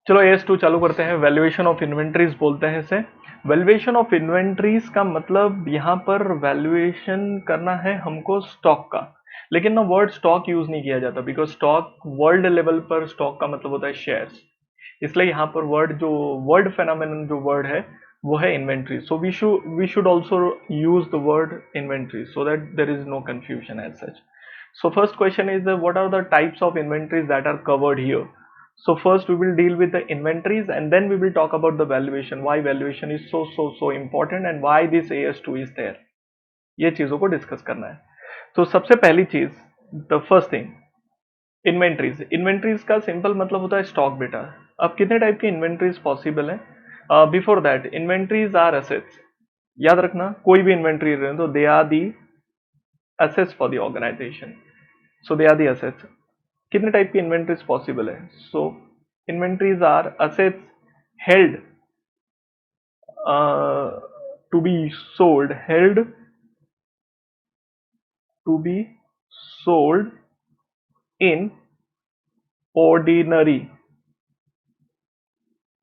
चलो AS2 चालू करते हैं। वैल्यूएशन ऑफ इन्वेंट्रीज बोलते हैं इसे। वैल्यूएशन ऑफ इन्वेंट्रीज का मतलब यहाँ पर वैल्यूएशन करना है हमको स्टॉक का, लेकिन ना वर्ड स्टॉक यूज नहीं किया जाता, बिकॉज स्टॉक वर्ल्ड लेवल पर स्टॉक का मतलब होता है शेयर्स। इसलिए यहाँ पर वर्ड फेनोमेनन जो वर्ड है वो है inventory. So we should also use the word inventory so that there is no confusion as such. So first question is what are the types of inventories that are covered here? So first we will deal with the inventories and then we will talk about the valuation. Why valuation is so important and why this AS2 is there. ये चीजों को discuss करना है. तो सबसे पहली चीज, the first thing, inventories. Inventories का सिंपल मतलब होता है स्टॉक बेटा. अब कितने टाइप की इन्वेंट्रीज पॉसिबल है? Before that, inventories are assets. याद रखना, कोई भी इन्वेंट्री रहे तो they are the assets for the organisation. So they are the assets. कितने टाइप की इन्वेंट्रीज पॉसिबल है? So inventories are assets held to be sold, held to be sold in ordinary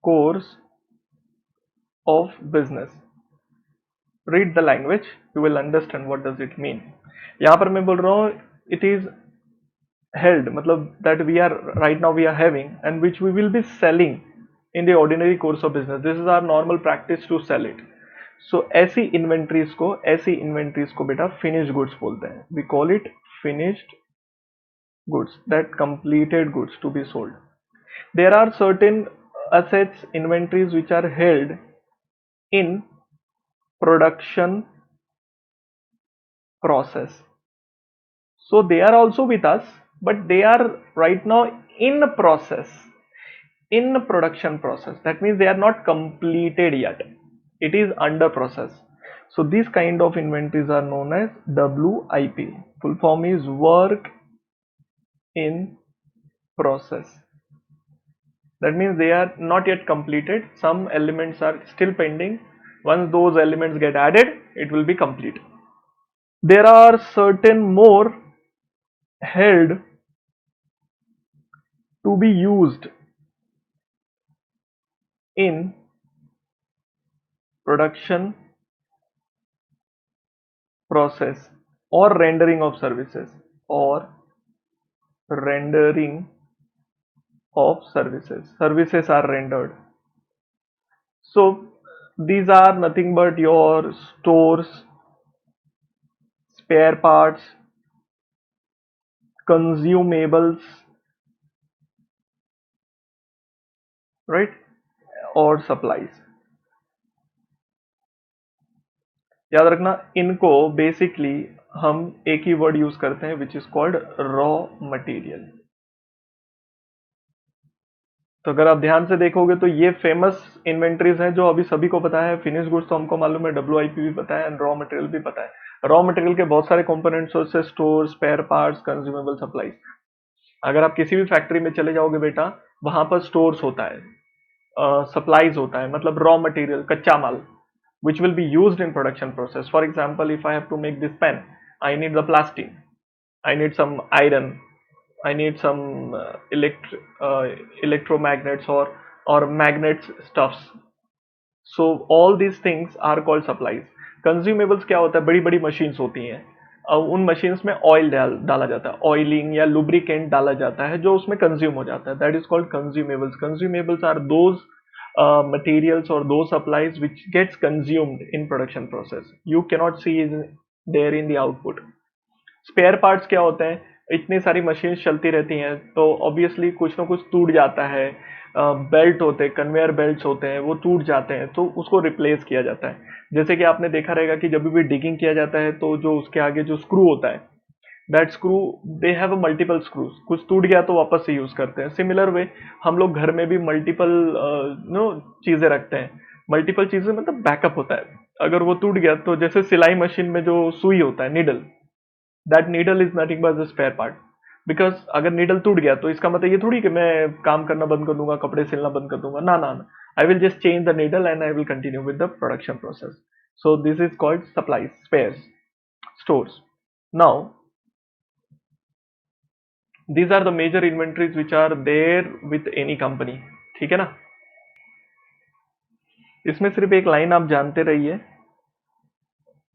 course of business. Read the language, you will understand what does it mean. यहां पर मैं बोल रहा हूं it is held मतलब that we are right now we are having and which we will be selling in the ordinary course of business. This is our normal practice to sell it. So ऐसी inventories को बेटा finished goods बोलते हैं. we call it finished goods, that completed goods to be sold. There are certain assets inventories which are held in production process. So they are also with us, but they are right now in process, in production process. That means they are not completed yet. It is under process. So these kind of inventories are known as WIP. Full form is work in process. That means they are not yet completed. Some elements are still pending. Once those elements get added, it will be complete. There are certain more held to be used in production process or rendering of services, or rendering of services are rendered. So these are nothing but your stores, spare parts, consumables, right, और supplies. याद रखना, इनको basically हम एक ही word use करते हैं which is called raw material. तो अगर आप ध्यान से देखोगे तो ये फेमस इन्वेंट्रीज हैं जो अभी सभी को पता है. फिनिश गुड्स तो हमको मालूम है, WIP भी पता है, एंड रॉ मटेरियल भी पता है. रॉ मटेरियल के बहुत सारे कंपोनेंट्स होते हैं, store, spare parts, consumable, supplies. अगर आप किसी भी फैक्ट्री में चले जाओगे बेटा, वहां पर स्टोर्स होता है, सप्लाईज होता है, मतलब रॉ मटेरियल, कच्चा माल, which will be used in production process. For example, if I have to make this pen, I need the plastic, I need some iron, I need some electromagnets or magnets stuffs. So all these things are called supplies. Consumables क्या होता है? बड़ी बड़ी machines होती हैं, उन machines में oil डाला जाता है, ऑयलिंग या लुब्रिकेंट डाला जाता है जो उसमें कंज्यूम हो जाता है. That is called consumables. Consumables are those materials or those supplies which gets consumed in production process. You cannot see is there in the output. Spare parts क्या होते हैं? इतनी सारी मशीन चलती रहती हैं तो ऑब्वियसली कुछ ना कुछ टूट जाता है. बेल्ट होते हैं, कन्वेयर बेल्ट्स होते हैं, वो टूट जाते हैं तो उसको रिप्लेस किया जाता है. जैसे कि आपने देखा रहेगा कि जब भी डिगिंग किया जाता है तो जो उसके आगे जो स्क्रू होता है, that screw, they have a multiple screws. कुछ टूट गया तो वापस से यूज करते हैं. सिमिलर वे हम लोग घर में भी मल्टीपल नो चीजें रखते हैं. मल्टीपल चीजें मतलब बैकअप होता है. अगर वो टूट गया तो जैसे सिलाई मशीन में जो सुई होता है, needle, that needle is nothing but the spare part. Because अगर नीडल टूट गया तो इसका मतलब ये थोड़ी कि मैं काम करना बंद कर दूंगा, कपड़े सिलना बंद कर दूंगा. ना ना ना, I will just change the needle and I will continue with the production process. So this is called supplies, spares, stores. Now these are the major inventories which are there with any company. ठीक है ना। इसमें सिर्फ एक line आप जानते रहिए,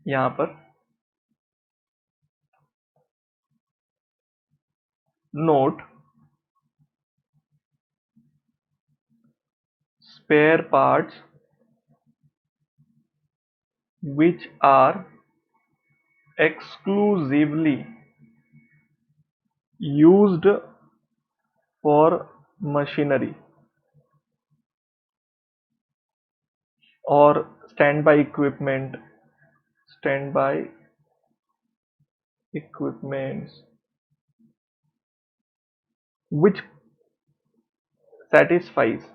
यहां पर note spare parts which are exclusively used for machinery or standby equipments which satisfies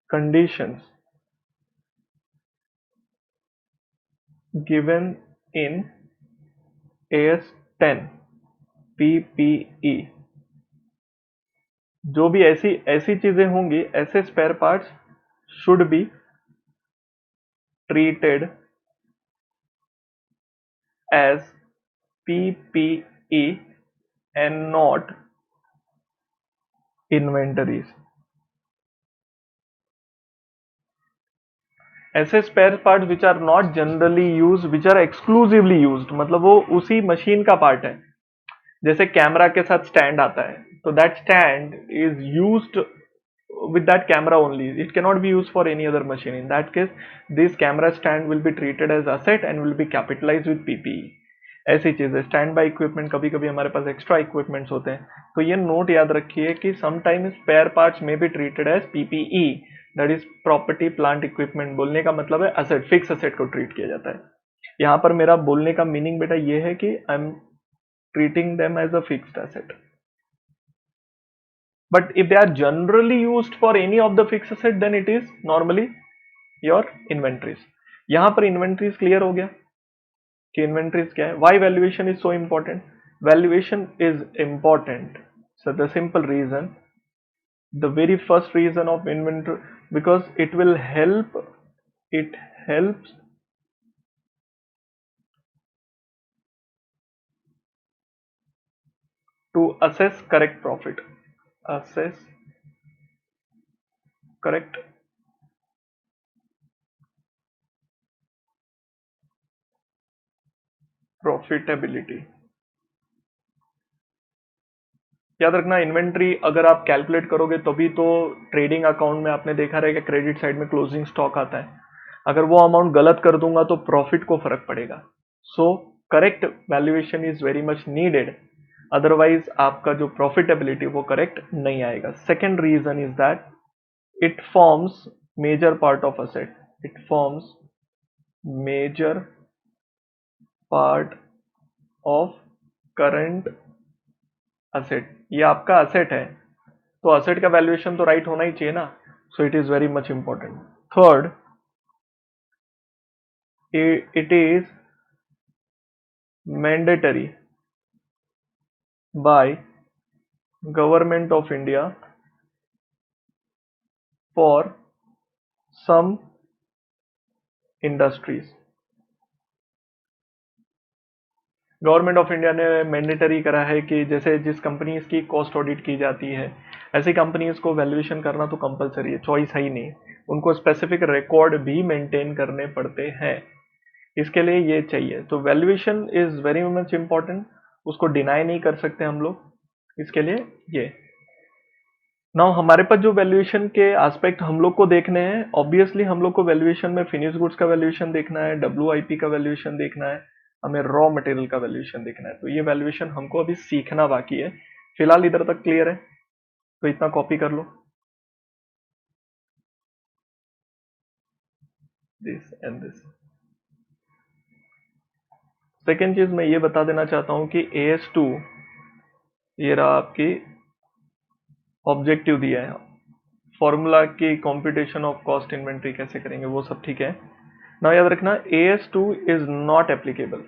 conditions given in AS10 PPE। जो भी ऐसी ऐसी चीजें होंगी, ऐसे spare parts should be treated as PPE and not inventories। ऐसे spare part which are not generally use, which are exclusively used, मतलब वो उसी मशीन का पार्ट है। जैसे कैमरा के साथ स्टैंड आता है, तो that stand is used with that camera only, it cannot be used for any other machine. In that case, this camera stand will be treated as asset and will be capitalized with PPE। ऐसी चीज है। Stand by equipment, कभी कभी हमारे पास extra equipments होते हैं, तो ये नोट याद रखिए कि समटाइम्स स्पेयर पार्ट्स में be treated as PPE, that is property plant equipment. बोलने का मतलब है असेट, फिक्स असेट को ट्रीट किया जाता है। यहां पर मेरा बोलने का मीनिंग बेटा ये है कि I am treating them as a fixed asset. But if they are generally used for any of the fixed asset, then it is normally your inventories। यहां पर inventories clear हो गया कि inventories क्या है। Why valuation is so important? Valuation is important, so the simple reason, the very first reason of inventory, because it helps to assess correct profit, assess correct profitability। याद रखना, inventory अगर आप calculate करोगे तभी तो trading account में आपने देखा रहेगा क्रेडिट साइड में क्लोजिंग स्टॉक आता है। अगर वो अमाउंट गलत कर दूंगा तो प्रॉफिट को फर्क पड़ेगा। So correct valuation is very much needed, otherwise आपका जो प्रॉफिटेबिलिटी वो करेक्ट नहीं आएगा। Second reason is that it forms major part of asset, it forms major part of current asset. ये आपका असेट है, तो असेट का वैल्यूएशन तो राइट होना ही चाहिए ना। So it is very much important. Third, it is mandatory by government of India for some industries. Government of India ने मैंडेटरी करा है कि जैसे जिस कंपनीज की कॉस्ट ऑडिट की जाती है, ऐसी कंपनीज को वैल्यूएशन करना तो कंपलसरी है, चॉइस है ही नहीं। उनको स्पेसिफिक रिकॉर्ड भी मेंटेन करने पड़ते हैं, इसके लिए ये चाहिए। तो valuation is very much important, उसको डिनाई नहीं कर सकते हम लोग, इसके लिए ये। नाउ हमारे पास जो वैल्यूएशन के एस्पेक्ट हम लोग को देखने हैं, ऑब्वियसली हम लोग को वैल्यूएशन में फिनिश गुड्स का वैल्यूएशन देखना है, डब्ल्यूआईपी का वैल्यूएशन देखना है, हमें रॉ मटेरियल का वैल्यूएशन देखना है। तो ये वैल्यूएशन हमको अभी सीखना बाकी है। फिलहाल इधर तक क्लियर है, तो इतना कॉपी कर लो, दिस एंड दिस। सेकेंड चीज मैं ये बता देना चाहता हूं कि AS2, ये रहा आपकी ऑब्जेक्टिव दिया है, फॉर्मूला की कंप्यूटेशन ऑफ कॉस्ट इन्वेंट्री कैसे करेंगे वो सब ठीक है। ना याद रखना, AS2 is not applicable,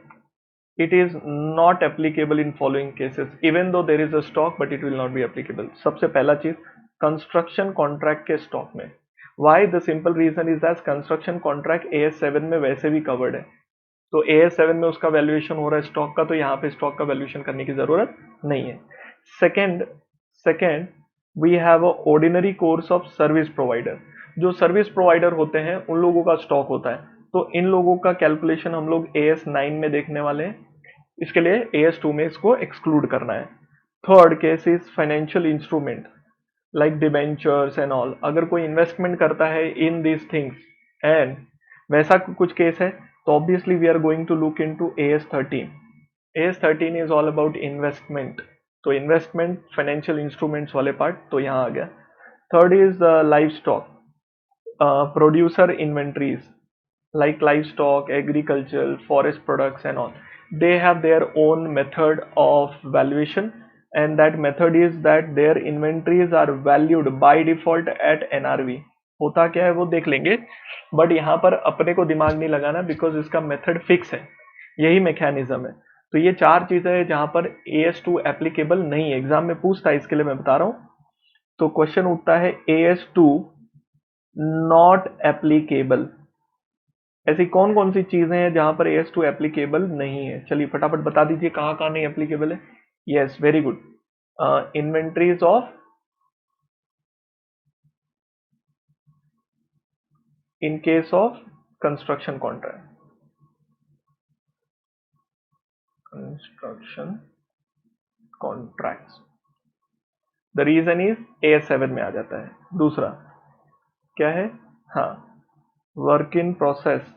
it is not applicable in following cases, even though there is a stock but it will not be applicable। सबसे पहला चीज, कंस्ट्रक्शन कॉन्ट्रैक्ट के स्टॉक में। why? the simple reason is that construction contract AS7 में वैसे भी covered है, तो AS7 में उसका वैल्यूएशन हो रहा है स्टॉक का, तो यहाँ पे स्टॉक का वैल्यूएशन करने की जरूरत नहीं है। Second, we have a ordinary course of service provider. जो सर्विस प्रोवाइडर होते हैं उन लोगों का स्टॉक होता है, तो इन लोगों का कैलकुलेशन हम लोग AS9 में देखने वाले हैं। इसके लिए AS2 में इसको एक्सक्लूड करना है। Third case is financial instrument like debentures and all. अगर कोई इन्वेस्टमेंट करता है इन दीज थिंग्स एंड वैसा कुछ केस है, तो obviously we are going to look in to AS13। AS13 is all about investment, तो इन्वेस्टमेंट फाइनेंशियल इंस्ट्रूमेंट्स वाले पार्ट तो यहाँ आ गया। Third is livestock, producer inventories like livestock, agriculture, forest products and all. They have their own method of valuation, and that method is that their inventories are valued by default at NRV। होता क्या है वो देख लेंगे, but यहाँ पर अपने को दिमाग नहीं लगाना बिकॉज इसका मेथड फिक्स है, यही मैकेनिज्म है। तो ये चार चीजें हैं जहाँ पर AS2 एप्लीकेबल नहीं है, एग्जाम में पूछता है, इसके लिए मैं बता रहा हूँ। तो क्वेश्चन उठता है AS2 नॉट एप्लीकेबल। ऐसी कौन कौन सी चीजें हैं जहां पर AS2 एप्लीकेबल नहीं है? चलिए फटाफट बता दीजिए कहाँ कहाँ नहीं एप्लीकेबल है। Yes, very good. Inventories of, in case of construction contract, construction contracts, the reason is AS7 में आ जाता है। दूसरा क्या है? हाँ, work in process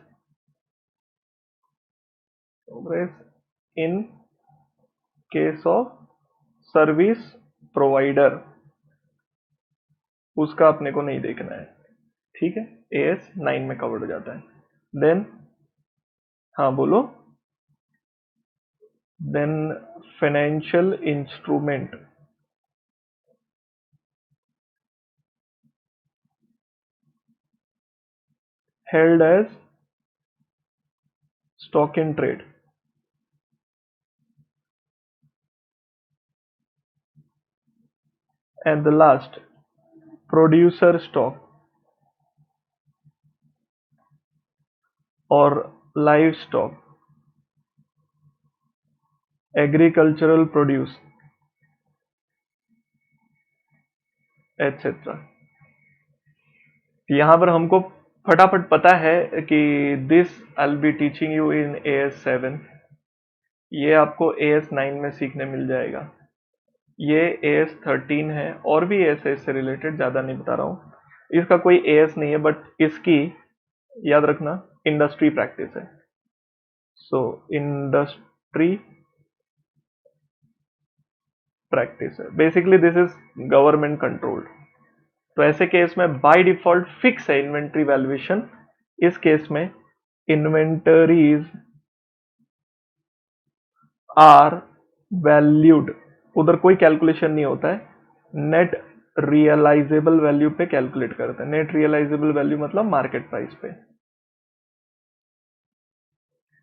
in case of service provider, उसका अपने को नहीं देखना है, ठीक है। AS9 में कवर्ड हो जाता है। देन, हाँ बोलो। Then financial instrument held as stock in trade, and the last producer stock or livestock, agricultural produce, etc। यहाँ पर हमको फटाफट पता है कि this I will be teaching you in AS7, ये आपको AS9 में सीखने मिल जाएगा। ये AS13 है, और भी ऐसे इससे रिलेटेड, ज़्यादा नहीं बता रहा हूँ। इसका कोई AS नहीं है, बट इसकी याद रखना इंडस्ट्री प्रैक्टिस है। सो इंडस्ट्री प्रैक्टिस है, basically this is government controlled. तो ऐसे केस में बाय डिफॉल्ट फिक्स है इन्वेंट्री वैल्यूएशन। इस केस में इन्वेंटरीज आर वैल्यूड, उधर कोई कैलकुलेशन नहीं होता है, नेट रियलाइजेबल वैल्यू पे कैलकुलेट करते हैं। नेट रियलाइजेबल वैल्यू मतलब मार्केट प्राइस पे।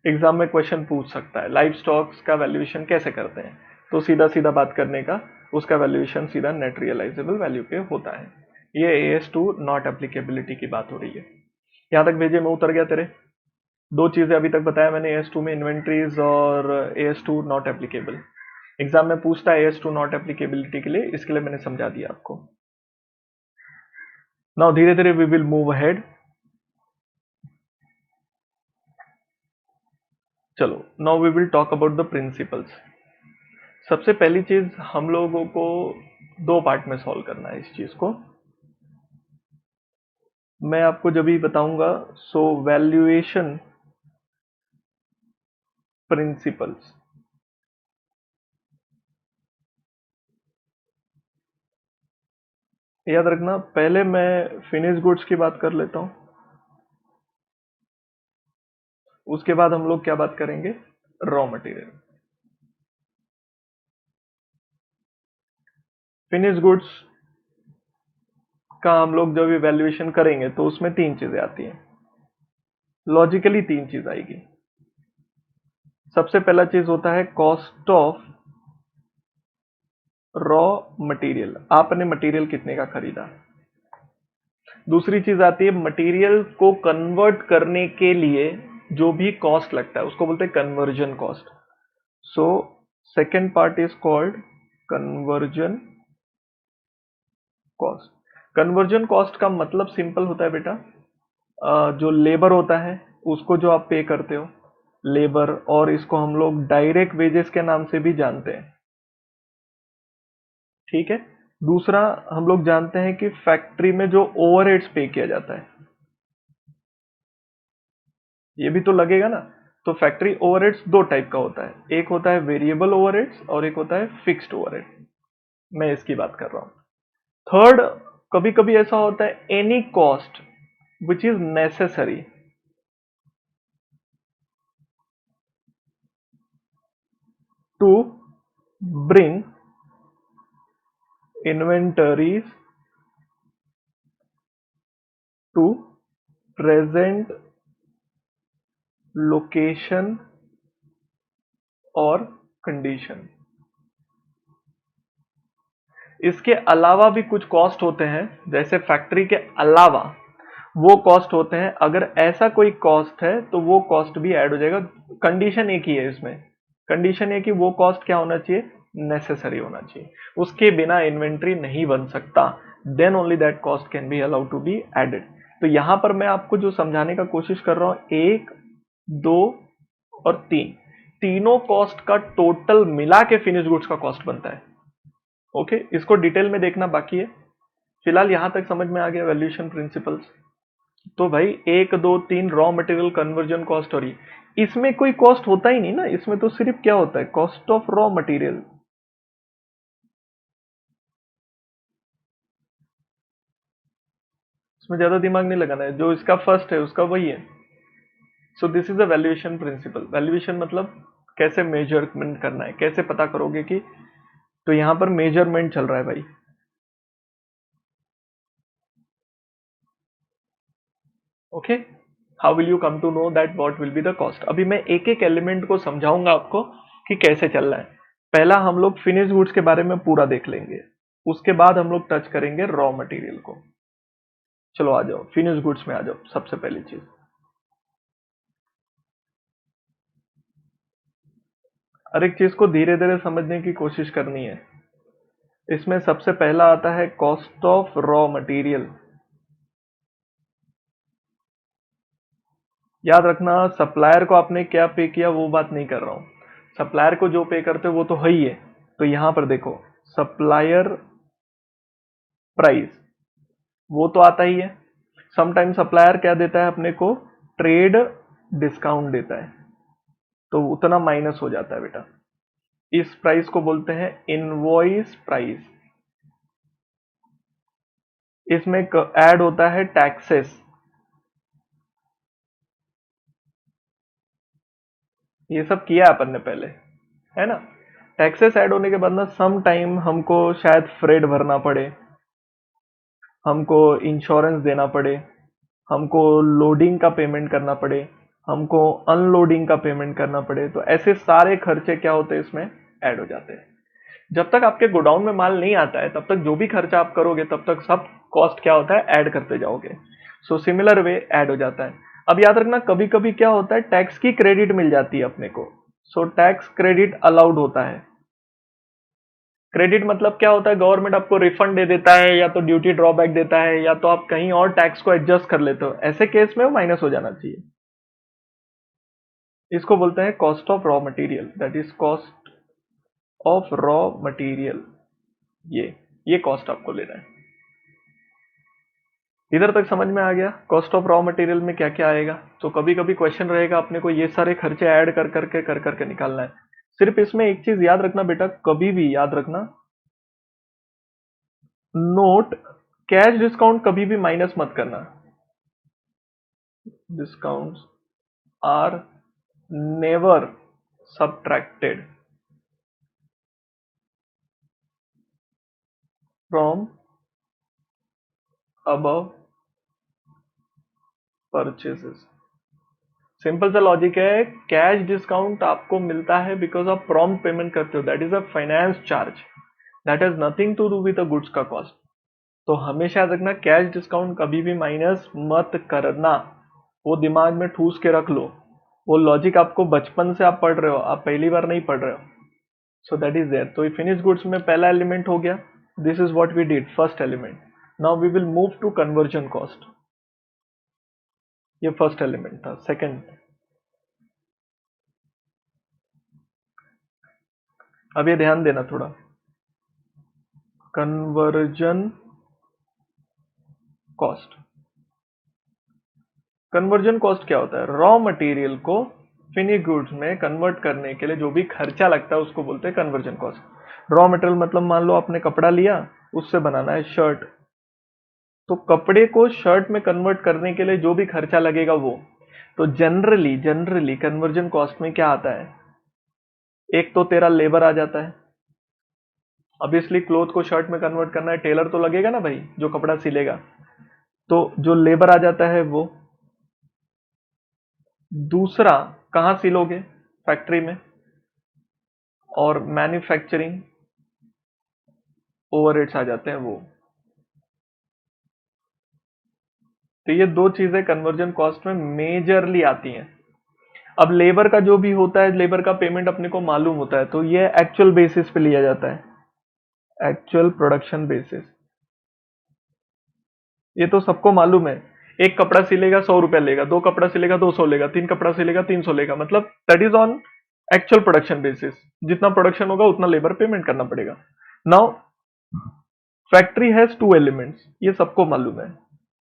एग्जाम में क्वेश्चन पूछ सकता है लाइव स्टॉक्स का वैल्यूएशन कैसे करते हैं, तो सीधा सीधा बात करने का, उसका वैल्यूएशन सीधा नेट रियलाइजेबल वैल्यू पे होता है। ये AS2 नॉट एप्लीकेबिलिटी की बात हो रही है। यहां तक भेजे में उतर गया तेरे? दो चीजें अभी तक बताया मैंने AS2 में, इन्वेंट्रीज और AS2 नॉट एप्लीकेबल। एग्जाम में पूछता है AS2 नॉट एप्लीकेबिलिटी के लिए, इसके लिए मैंने समझा दिया आपको। नाउ धीरे धीरे वी विल मूव अहेड। चलो, now we will talk about the principles. सबसे पहली चीज हम लोगों को दो पार्ट में सॉल्व करना है इस चीज को। मैं आपको जब भी बताऊंगा, सो वैल्यूएशन प्रिंसिपल्स, याद रखना। पहले मैं फिनिश गुड्स की बात कर लेता हूं, उसके बाद हम लोग क्या बात करेंगे? Raw material. फिनिश गुड्स का हम लोग जब इवैल्यूएशन करेंगे तो उसमें तीन चीजें आती हैं, लॉजिकली तीन चीज आएगी। सबसे पहला चीज होता है कॉस्ट ऑफ रॉ मटेरियल, आपने मटेरियल कितने का खरीदा। दूसरी चीज आती है मटेरियल को कन्वर्ट करने के लिए जो भी कॉस्ट लगता है, उसको बोलते हैं conversion cost. So second part is called conversion cost. Conversion cost का मतलब सिंपल होता है बेटा, जो लेबर होता है उसको जो आप पे करते हो, लेबर, और इसको हम लोग डायरेक्ट वेजेस के नाम से भी जानते हैं, ठीक है। दूसरा हम लोग जानते हैं कि फैक्ट्री में जो ओवरहेड्स पे किया जाता है, ये भी तो लगेगा ना। तो फैक्ट्री ओवरहेड्स दो टाइप का होता है, एक होता है वेरिएबल ओवरहेड्स और एक होता है फिक्स्ड ओवरहेड, मैं इसकी बात कर रहा हूं। थर्ड, कभी कभी ऐसा होता है any cost which is necessary to bring inventories to present location और कंडीशन। इसके अलावा भी कुछ कॉस्ट होते हैं, जैसे फैक्ट्री के अलावा वो कॉस्ट होते हैं, अगर ऐसा कोई कॉस्ट है तो वो कॉस्ट भी ऐड हो जाएगा। कंडीशन एक ही है इसमें, कंडीशन है कि वो कॉस्ट क्या होना चाहिए, नेसेसरी होना चाहिए, उसके बिना इन्वेंट्री नहीं बन सकता, then only that cost can be allowed to be added. तो यहां पर मैं आपको जो समझाने का कोशिश कर रहा हूं, एक, दो और तीन, तीनों कॉस्ट का टोटल मिला के फिनिश गुड्स का कॉस्ट बनता है। ओके, इसको डिटेल में देखना बाकी है, फिलहाल यहां तक समझ में आ गया वैल्यूएशन प्रिंसिपल्स। तो भाई एक, दो, तीन, रॉ मटेरियल, कन्वर्जन कॉस्ट, और ये इसमें कोई कॉस्ट होता ही नहीं ना, इसमें तो सिर्फ क्या होता है, कॉस्ट ऑफ रॉ मटेरियल। इसमें ज्यादा दिमाग नहीं लगाना है, जो इसका फर्स्ट है उसका वही है। So this is a valuation principle. Valuation मतलब कैसे मेजरमेंट करना है, कैसे पता करोगे कि, तो यहां पर मेजरमेंट चल रहा है भाई। Okay, how will you come to know that what will be the cost. अभी मैं एक एक एलिमेंट को समझाऊंगा आपको कि कैसे चल रहा है। पहला हम लोग फिनिश गुड्स के बारे में पूरा देख लेंगे, उसके बाद हम लोग टच करेंगे रॉ मटेरियल को। चलो आ जाओ, फिनिश गुड्स में आ जाओ। सबसे पहली चीज, हर एक चीज को धीरे धीरे समझने की कोशिश करनी है। इसमें सबसे पहला आता है कॉस्ट ऑफ रॉ मटेरियल। याद रखना, सप्लायर को आपने क्या पे किया वो बात नहीं कर रहा हूं, सप्लायर को जो पे करते हो वो तो है ही है। तो यहां पर देखो, सप्लायर प्राइस वो तो आता ही है। समटाइम सप्लायर क्या देता है अपने को, ट्रेड डिस्काउंट देता है, तो उतना माइनस हो जाता है बेटा। इस प्राइस को बोलते हैं इनवॉइस प्राइस। इसमें ऐड होता है टैक्सेस, ये सब किया अपन ने पहले, है ना। टैक्सेस ऐड होने के बाद ना सम टाइम हमको शायद फ्रेट भरना पड़े, हमको इंश्योरेंस देना पड़े, हमको लोडिंग का पेमेंट करना पड़े, हमको अनलोडिंग का पेमेंट करना पड़े, तो ऐसे सारे खर्चे क्या होते हैं इसमें ऐड हो जाते हैं। जब तक आपके गोडाउन में माल नहीं आता है तब तक जो भी खर्चा आप करोगे तब तक सब कॉस्ट क्या होता है, ऐड करते जाओगे। सो सिमिलर वे ऐड हो जाता है। अब याद रखना, कभी कभी क्या होता है, टैक्स की क्रेडिट मिल जाती है अपने को। सो टैक्स क्रेडिट अलाउड होता है। क्रेडिट मतलब क्या होता है, गवर्नमेंट आपको रिफंड दे देता है, या तो ड्यूटी ड्रॉबैक देता है, या तो आप कहीं और टैक्स को एडजस्ट कर लेते हो, ऐसे केस में वो माइनस हो जाना चाहिए। इसको बोलते हैं cost of raw material, that is cost of raw material. ये कॉस्ट आपको लेना है। इधर तक समझ में आ गया कॉस्ट ऑफ रॉ मटेरियल में क्या क्या आएगा। तो कभी कभी क्वेश्चन रहेगा, अपने को ये सारे खर्चे ऐड कर करके निकालना है। सिर्फ इसमें एक चीज याद रखना बेटा, कभी भी याद रखना, नोट, कैश डिस्काउंट कभी भी माइनस मत करना। Discounts are never subtracted from above purchases। Simple सा लॉजिक है, कैश डिस्काउंट आपको मिलता है बिकॉज आप प्रॉम्प्ट पेमेंट करते हो, that is a finance charge, that has nothing to do with the goods का कॉस्ट। तो हमेशा याद रखना, कैश डिस्काउंट कभी भी माइनस मत करना, वो दिमाग में ठूस के रख लो। वो लॉजिक आपको बचपन से आप पढ़ रहे हो, आप पहली बार नहीं पढ़ रहे हो। So that is there. तो फिनिश गुड्स में पहला एलिमेंट हो गया, this is what we did, first element. Now we will move to conversion cost. ये फर्स्ट एलिमेंट था। सेकंड, अब ये ध्यान देना थोड़ा, कन्वर्जन कॉस्ट। कन्वर्जन कॉस्ट क्या होता है? रॉ मटेरियल को फिनिश गुड्स में कन्वर्ट करने के लिए जो भी खर्चा लगता है उसको बोलते हैं कन्वर्जन कॉस्ट। रॉ मटेरियल मतलब मान लो आपने कपड़ा लिया, उससे बनाना है शर्ट, तो कपड़े को शर्ट में कन्वर्ट करने के लिए जो भी खर्चा लगेगा वो, तो जनरली जनरली कन्वर्जन कॉस्ट में क्या आता है? एक तो तेरा लेबर आ जाता है, ऑब्वियसली क्लोथ को शर्ट में कन्वर्ट करना है, टेलर तो लगेगा ना भाई जो कपड़ा सिलेगा, तो जो लेबर आ जाता है वो। दूसरा, कहाँ सिलोगे? फैक्ट्री में। और मैन्युफैक्चरिंग ओवरहेड्स आ जाते हैं वो। तो ये दो चीजें कन्वर्जन कॉस्ट में मेजरली आती हैं। अब लेबर का जो भी होता है, लेबर का पेमेंट अपने को मालूम होता है, तो ये एक्चुअल बेसिस पे लिया जाता है, एक्चुअल प्रोडक्शन बेसिस। ये तो सबको मालूम है। एक कपड़ा सिलेगा 100 रुपया लेगा, दो कपड़ा सिलेगा 200 लेगा, तीन कपड़ा सिलेगा 300 लेगा, मतलब that is on actual production basis. जितना प्रोडक्शन होगा उतना लेबर पेमेंट करना पड़ेगा। Now factory has two elements, ये सबको मालूम है।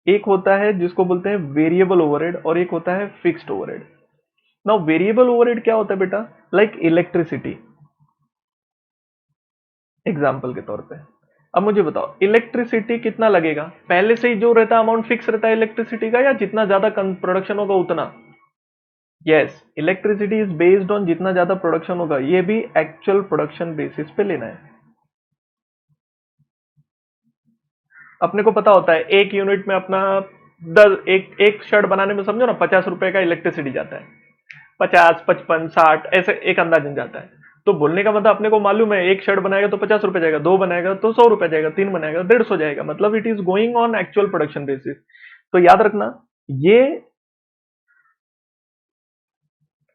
एक होता है जिसको बोलते हैं वेरिएबल ओवरहेड और एक होता है fixed overhead. Now variable overhead क्या होता है बेटा? लाइक इलेक्ट्रिसिटी, एग्जाम्पल के तौर पे। अब मुझे बताओ इलेक्ट्रिसिटी कितना लगेगा? पहले से ही जो रहता है अमाउंट फिक्स रहता है इलेक्ट्रिसिटी का, या जितना ज्यादा प्रोडक्शन होगा उतना? Yes, electricity is based on जितना ज्यादा प्रोडक्शन होगा, ये भी एक्चुअल प्रोडक्शन बेसिस पे लेना है। अपने को पता होता है एक यूनिट में अपना एक एक शर्ट बनाने में समझो ना 50 रुपए का इलेक्ट्रिसिटी जाता है। 50, 55, 60 ऐसे एक अंदाजन जाता है। तो बोलने का मतलब अपने को मालूम है एक शर्ट बनाएगा तो 50 रुपए जाएगा, दो बनाएगा तो 100 रुपए जाएगा, तीन बनाएगा 150 जाएगा, मतलब it is going on actual production basis. तो याद रखना, ये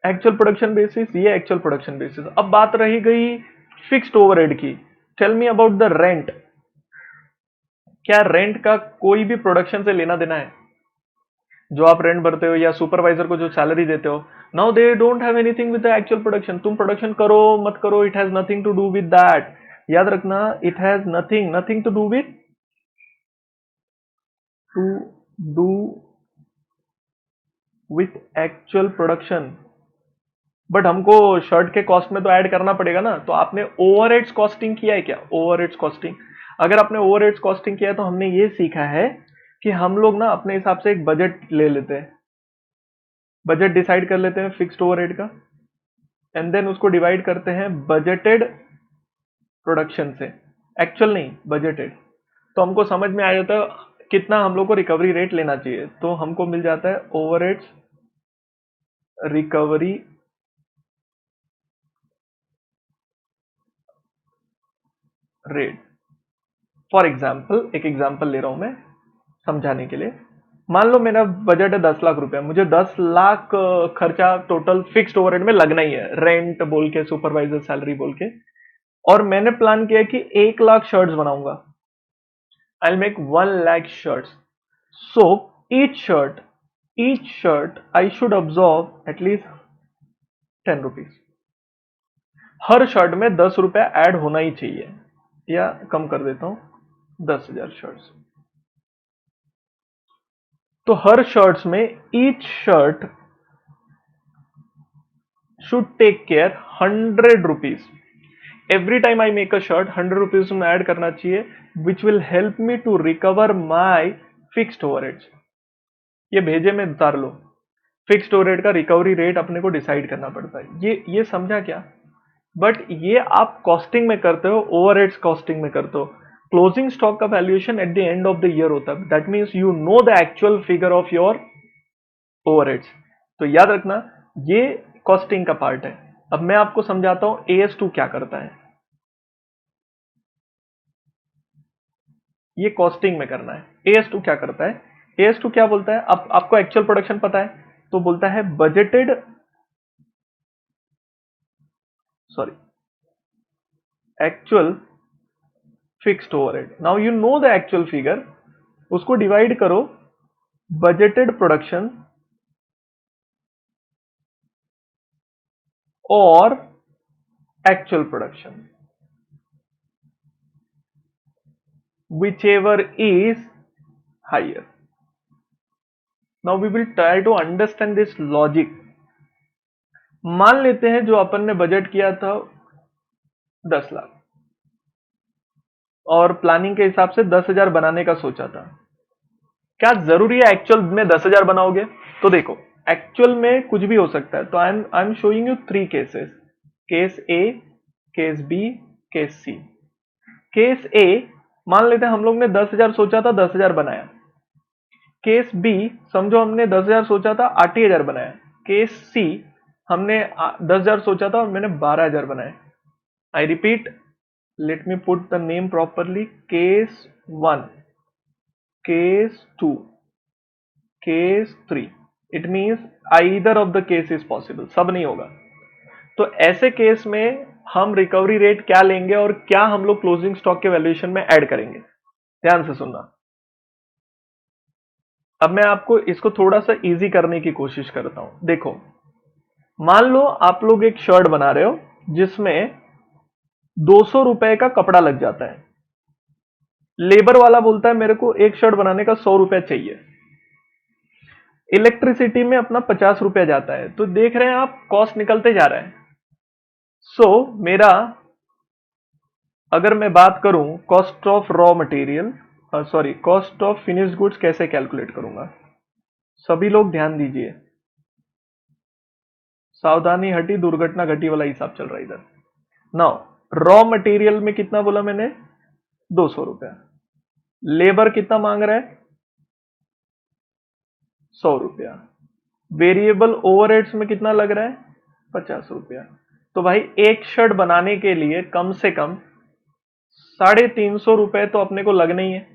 एक्चुअल प्रोडक्शन बेसिस, ये एक्चुअल प्रोडक्शन बेसिस। अब बात रही गई फिक्स्ड ओवरहेड की। Tell me about the rent. क्या रेंट का कोई भी प्रोडक्शन से लेना देना है? जो आप रेंट भरते हो या सुपरवाइजर को जो सैलरी देते हो, now they don't have anything with the actual production. तुम प्रोडक्शन करो मत करो, it has nothing to do with that. याद रखना, it has nothing nothing to do with actual production. But हमको शर्ट के कॉस्ट में तो ऐड करना पड़ेगा ना। तो आपने ओवरहेड्स कॉस्टिंग किया है क्या? ओवरहेड्स कॉस्टिंग, अगर आपने ओवरहेड्स कॉस्टिंग किया है तो हमने ये सीखा है कि हम लोग ना अपने हिसाब से एक बजट ले लेते हैं, बजट डिसाइड कर लेते हैं फिक्स्ड ओवरहेड का, एंड देन उसको डिवाइड करते हैं बजटेड प्रोडक्शन से। एक्चुअल नहीं, बजटेड। तो हमको समझ में आ जाता है कितना हम लोग को रिकवरी रेट लेना चाहिए, तो हमको मिल जाता है overheads recovery rate. For example, एक एग्जाम्पल ले रहा हूं मैं समझाने के लिए। मान लो मेरा बजट है 10 लाख रुपया, मुझे 10 लाख खर्चा टोटल फिक्स्ड ओवरहेड में लगना ही है, रेंट बोल के सुपरवाइजर सैलरी बोल के। और मैंने प्लान किया कि 1 लाख शर्ट्स बनाऊंगा। I will make 1 lakh shirts. So each shirt I should absorb at least 10 rupees. Her shirt में 10 रुपया ऐड होना ही चाहिए, या कम कर देता हूं 10,000 शर्ट्स। तो हर शर्ट्स में each shirt should take care 100 rupees. Every time I make a shirt 100 rupees में ऐड करना चाहिए, which will help me to recover my fixed overheads. ये भेजे में उतार लो। फिक्स्ड ओवरहेड का रिकवरी रेट अपने को डिसाइड करना पड़ता है। ये समझा क्या? बट ये आप कॉस्टिंग में करते हो, ओवरहेड्स कॉस्टिंग में करते हो। क्लोजिंग स्टॉक का valuation at the end of the year होता है, that means you know the actual figure of your overheads. तो याद रखना, ये कॉस्टिंग का पार्ट है। अब मैं आपको समझाता हूं AS2 क्या करता है। ये कॉस्टिंग में करना है। AS2 क्या करता है? AS2 क्या बोलता है? अब आपको एक्चुअल प्रोडक्शन पता है, तो बोलता है budgeted, sorry, actual fixed overhead. Now you know the actual figure, उसको डिवाइड करो बजटेड प्रोडक्शन और actual production, whichever is higher. Now we will try to understand this logic. मान लेते हैं जो अपन ने बजट किया था 10 लाख और प्लानिंग के हिसाब से 10,000 बनाने का सोचा था। क्या जरूरी है एक्चुअल में 10,000 बनाओगे? तो देखो, एक्चुअल में कुछ भी हो सकता है। तो I am showing you 3 cases, case A, case B, case C. Case A, मान लेते हैं हम लोग ने 10,000 सोचा था, 10,000 बनाया। केस बी, समझो हमने 10,000 सोचा था, 8,000 बनाया। केस सी, हमने 10,000 सोचा था और मैंने 12,000 बनाए। I repeat, let me put the name properly. Case 1, case 2, case 3। It means either of the case is possible, सब नहीं होगा। तो ऐसे केस में हम रिकवरी रेट क्या लेंगे और क्या हम लोग क्लोजिंग स्टॉक के वैल्यूएशन में ऐड करेंगे, ध्यान से सुनना। अब मैं आपको इसको थोड़ा सा इजी करने की कोशिश करता हूं। देखो, मान लो आप लोग एक शर्ट बना रहे हो जिसमें 200 रुपए का कपड़ा लग जाता है। लेबर वाला बोलता है मेरे को एक शर्ट बनाने का 100 रुपया चाहिए। इलेक्ट्रिसिटी में अपना 50 रुपया जाता है। तो देख रहे हैं आप, कॉस्ट निकलते जा रहा है। सो मेरा, अगर मैं बात करूं cost of raw material, sorry cost of finished goods कैसे कैलकुलेट करूंगा, सभी लोग ध्यान दीजिए। सावधानी हटी दुर्घटना घटी वाला हिसाब चल रहा है इधर। नाउ रॉ मटेरियल में कितना बोला मैंने, 200 रुपया। लेबर कितना मांग रहा है, 100 रुपया। वेरिएबल ओवरहेड्स में कितना लग रहा है, 50 रुपया। तो भाई एक शर्ट बनाने के लिए कम से कम 350 रुपए तो अपने को लगने ही है।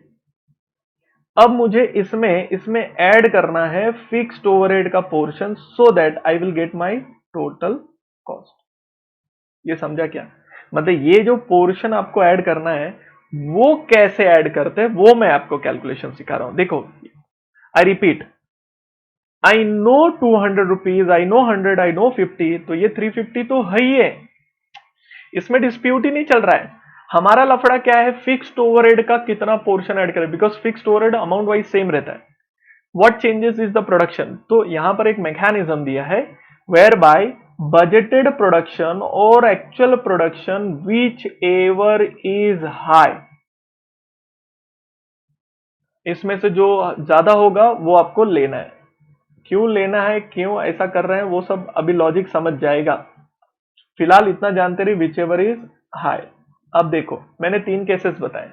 अब मुझे इसमें इसमें ऐड करना है फिक्स्ड ओवरहेड का portion, so that I will get my total cost. ये समझा क्या? मतलब ये जो पोर्शन आपको ऐड करना है वो कैसे ऐड करते हैं वो मैं आपको कैलकुलेशन सिखा रहा हूं। देखो, I repeat, I know 200 rupees, I know 100, I know 50, तो ये 350 तो है ही है, इसमें डिस्प्यूट ही नहीं चल रहा है। हमारा लफड़ा क्या है, फिक्स्ड ओवरहेड का कितना पोर्शन ऐड करें, because fixed overhead amount wise same रहता है। What changes is the production, तो यहां पर एक मैकेनिज्म दिया है वेयर बाय बजटेड प्रोडक्शन और actual production which ever is high, इसमें से जो ज्यादा होगा वो आपको लेना है। क्यों लेना है, क्यों ऐसा कर रहे हैं, वो सब अभी लॉजिक समझ जाएगा। फिलहाल इतना जानते रहिए, विच एवर इज हाई। अब देखो, मैंने 3 केसेस बताए,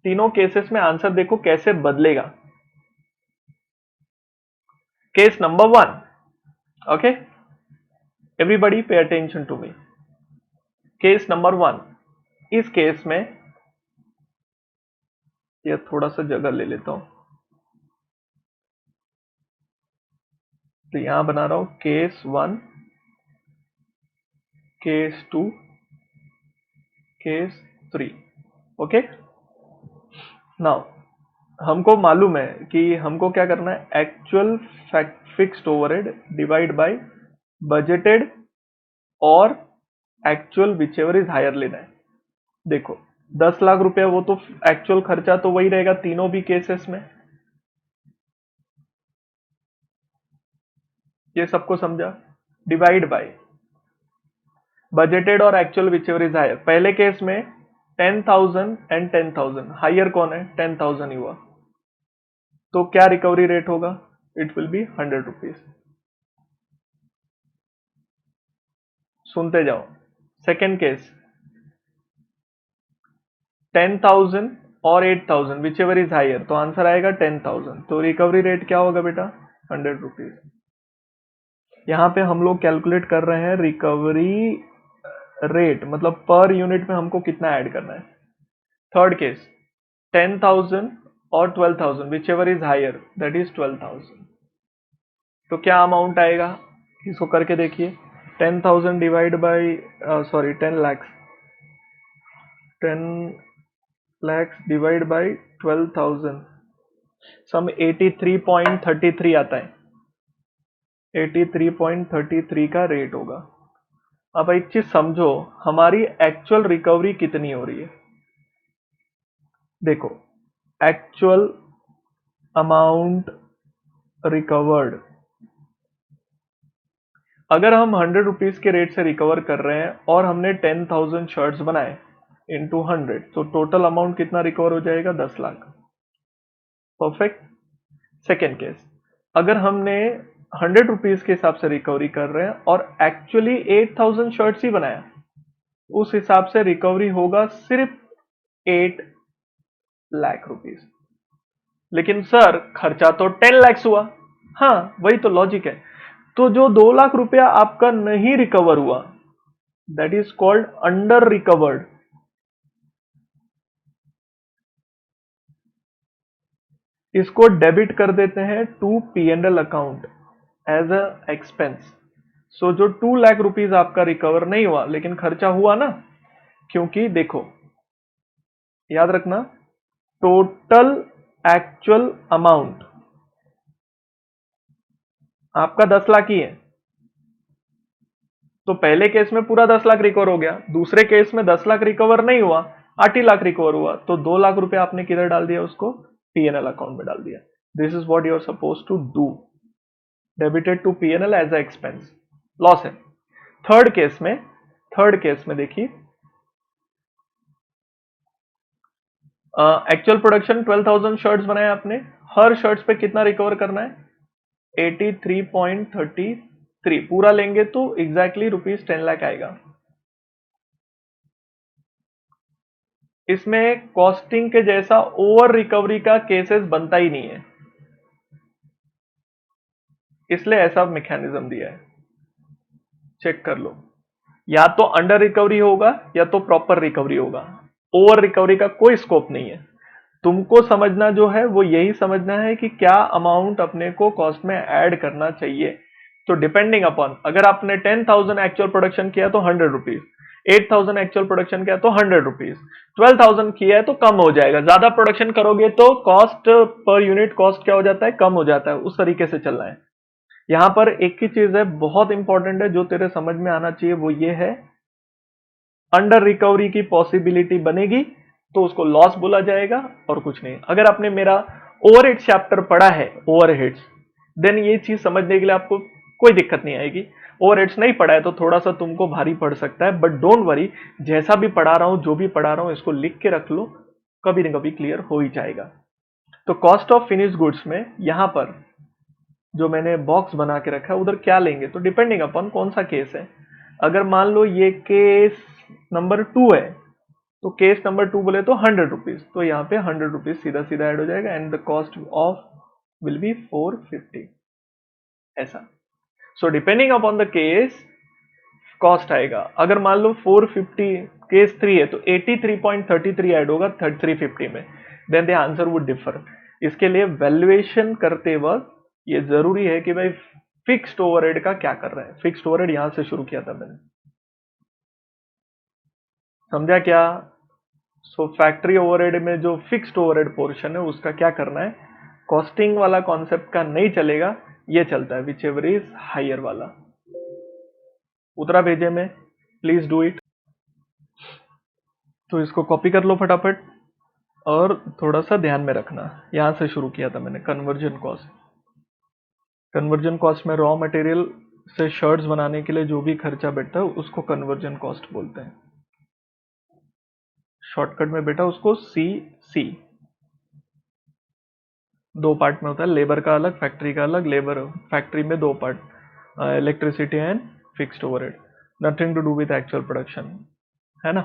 तीनों केसेस में आंसर देखो कैसे बदलेगा। Case number 1, okay, everybody pay attention to me. Case number 1, इस केस में ये थोड़ा सा जगह ले लेता हूं, तो यहां बना रहा हूं case 1, case 2, case 3। Okay, now हमको मालूम है कि हमको क्या करना है, actual fixed overhead divide by budgeted और actual whichever is higher लेना है। देखो 10 लाख रुपया, वो तो एक्चुअल खर्चा तो वही रहेगा तीनों भी केसेस में। ये सबको समझा? डिवाइड बाय बजटेड और actual whichever is higher. पहले केस में 10,000 एंड 10,000, हायर कौन है, 10,000 ही हुआ, तो क्या रिकवरी रेट होगा, इट विल बी 100 रुपीज। सुनते जाओ। सेकेंड केस 10,000 और 8,000 विच एवर इज हायर, तो आंसर आएगा 10,000, तो रिकवरी रेट क्या होगा बेटा, 100 रुपीज। यहां पे हम लोग कैलकुलेट कर रहे हैं रिकवरी रेट, मतलब पर यूनिट में हमको कितना ऐड करना है। थर्ड केस 10,000 और 12,000 whichever is higher, that is 12,000, तो क्या अमाउंट आएगा, इसको करके देखिए। 10,000 divide by, sorry 10 lakhs, 10 lakhs divide by 12,000, some 83.33 आता है, 83.33 का रेट होगा। अब एक चीज समझो, हमारी एक्चुअल रिकवरी कितनी हो रही है। देखो, एक्चुअल अमाउंट रिकवर्ड, अगर हम 100 रुपीज के रेट से रिकवर कर रहे हैं और हमने 10,000 शर्ट्स बनाए इंटू 100, तो टोटल अमाउंट कितना रिकवर हो जाएगा? 10 लाख। परफेक्ट। सेकेंड केस, अगर हमने 100 रुपीज के हिसाब से रिकवरी कर रहे हैं और एक्चुअली 8,000 शर्ट्स ही बनाया, उस हिसाब से रिकवरी होगा सिर्फ 8 लाख रुपीज। लेकिन सर खर्चा तो 10 लाख हुआ। हाँ, वही तो लॉजिक है। तो जो 2 लाख रुपया आपका नहीं रिकवर हुआ, that is called under recovered. इसको डेबिट कर देते हैं to P&L account as a expense. सो जो 2 लाख रुपीज आपका रिकवर नहीं हुआ लेकिन खर्चा हुआ ना, क्योंकि देखो याद रखना, टोटल एक्चुअल अमाउंट आपका 10 लाख ही है, तो पहले केस में पूरा 10 लाख रिकवर हो गया, दूसरे केस में 10 लाख रिकवर नहीं हुआ, 8 ही लाख रिकवर हुआ, तो 2 लाख रुपए आपने किधर डाल दिया? उसको P&L अकाउंट में डाल दिया। This is what you are suppose to do, debited to P&L as a expense. Loss है। थर्ड केस में, देखिए, एक्चुअल प्रोडक्शन 12,000 शर्ट्स बनाए आपने, हर शर्ट्स पे कितना रिकवर करना है? 83.33। पूरा लेंगे तो एग्जैक्टली ₹10 लाख आएगा। इसमें कॉस्टिंग के जैसा ओवर रिकवरी का केसेस बनता ही नहीं है, इसलिए ऐसा मैकेनिज्म दिया है। चेक कर लो, या तो अंडर रिकवरी होगा या तो प्रॉपर रिकवरी होगा। ओवर रिकवरी का कोई स्कोप नहीं है। तुमको समझना जो है वो यही समझना है कि क्या अमाउंट अपने को कॉस्ट में ऐड करना चाहिए। तो डिपेंडिंग अपॉन, अगर आपने 10,000 एक्चुअल प्रोडक्शन किया तो 100 रुपीज, 8,000 एक्चुअल प्रोडक्शन किया तो 100 रुपीज, 12,000 किया है तो कम हो जाएगा। ज्यादा प्रोडक्शन करोगे तो कॉस्ट पर यूनिट कॉस्ट क्या हो जाता है? कम हो जाता है। उस तरीके से चलना है। यहां पर एक ही चीज है बहुत इंपॉर्टेंट है जो तेरे समझ में आना चाहिए, वो ये है, अंडर रिकवरी की पॉसिबिलिटी बनेगी तो उसको लॉस बोला जाएगा और कुछ नहीं। अगर आपने मेरा ओवरहेड चैप्टर पढ़ा है, ओवरहेड्स, देन ये चीज समझने के लिए आपको कोई दिक्कत नहीं आएगी। ओवरहेड्स नहीं पढ़ा है तो थोड़ा सा तुमको भारी पड़ सकता है, बट डोंट वरी, जैसा भी पढ़ा रहा हूं, जो भी पढ़ा रहा हूं, इसको लिख के रख लो, कभी ना कभी क्लियर हो ही जाएगा। तो कॉस्ट ऑफ फिनिश गुड्स में यहां पर जो मैंने बॉक्स बना के रखा है उधर क्या लेंगे, तो डिपेंडिंग अपॉन कौन सा केस है। अगर मान लो ये केस नंबर 2 है, तो केस नंबर 2 बोले तो 100 रुपीज, तो यहाँ पे 100 रुपीज सीधा सीधा ऐड हो जाएगा and the cost of will be 450, ऐसा। So depending upon the case cost आएगा। अगर मान लो 450 केस 3 है तो 83.33 ऐड होगा 350 में, then the answer would differ. इसके लिए वैल्यूएशन करते वक्त ये जरूरी है कि भाई फिक्स्ड ओवरहेड का क्या कर रहे हैं। फिक्स्ड ओवरहेड यहां से शुरू किया था मैंने, समझा क्या? सो फैक्ट्री ओवरहेड में जो फिक्स्ड ओवरहेड पोर्शन है उसका क्या करना है, कॉस्टिंग वाला कॉन्सेप्ट का नहीं चलेगा, ये चलता है विच एवर इज हायर वाला। उतरा भेजे में, प्लीज डू इट। तो इसको कॉपी कर लो फटाफट और थोड़ा सा ध्यान में रखना, यहां से शुरू किया था मैंने, कन्वर्जन कॉस्ट। कन्वर्जन कॉस्ट में रॉ मटेरियल से शर्ट्स बनाने के लिए जो भी खर्चा बैठता है उसको कन्वर्जन कॉस्ट बोलते हैं। शॉर्टकट में बेटा उसको सी, 2 पार्ट में होता है, लेबर का अलग, फैक्ट्री का अलग। लेबर फैक्ट्री में 2 part, electricity and fixed overhead, nothing to do with actual production, है ना?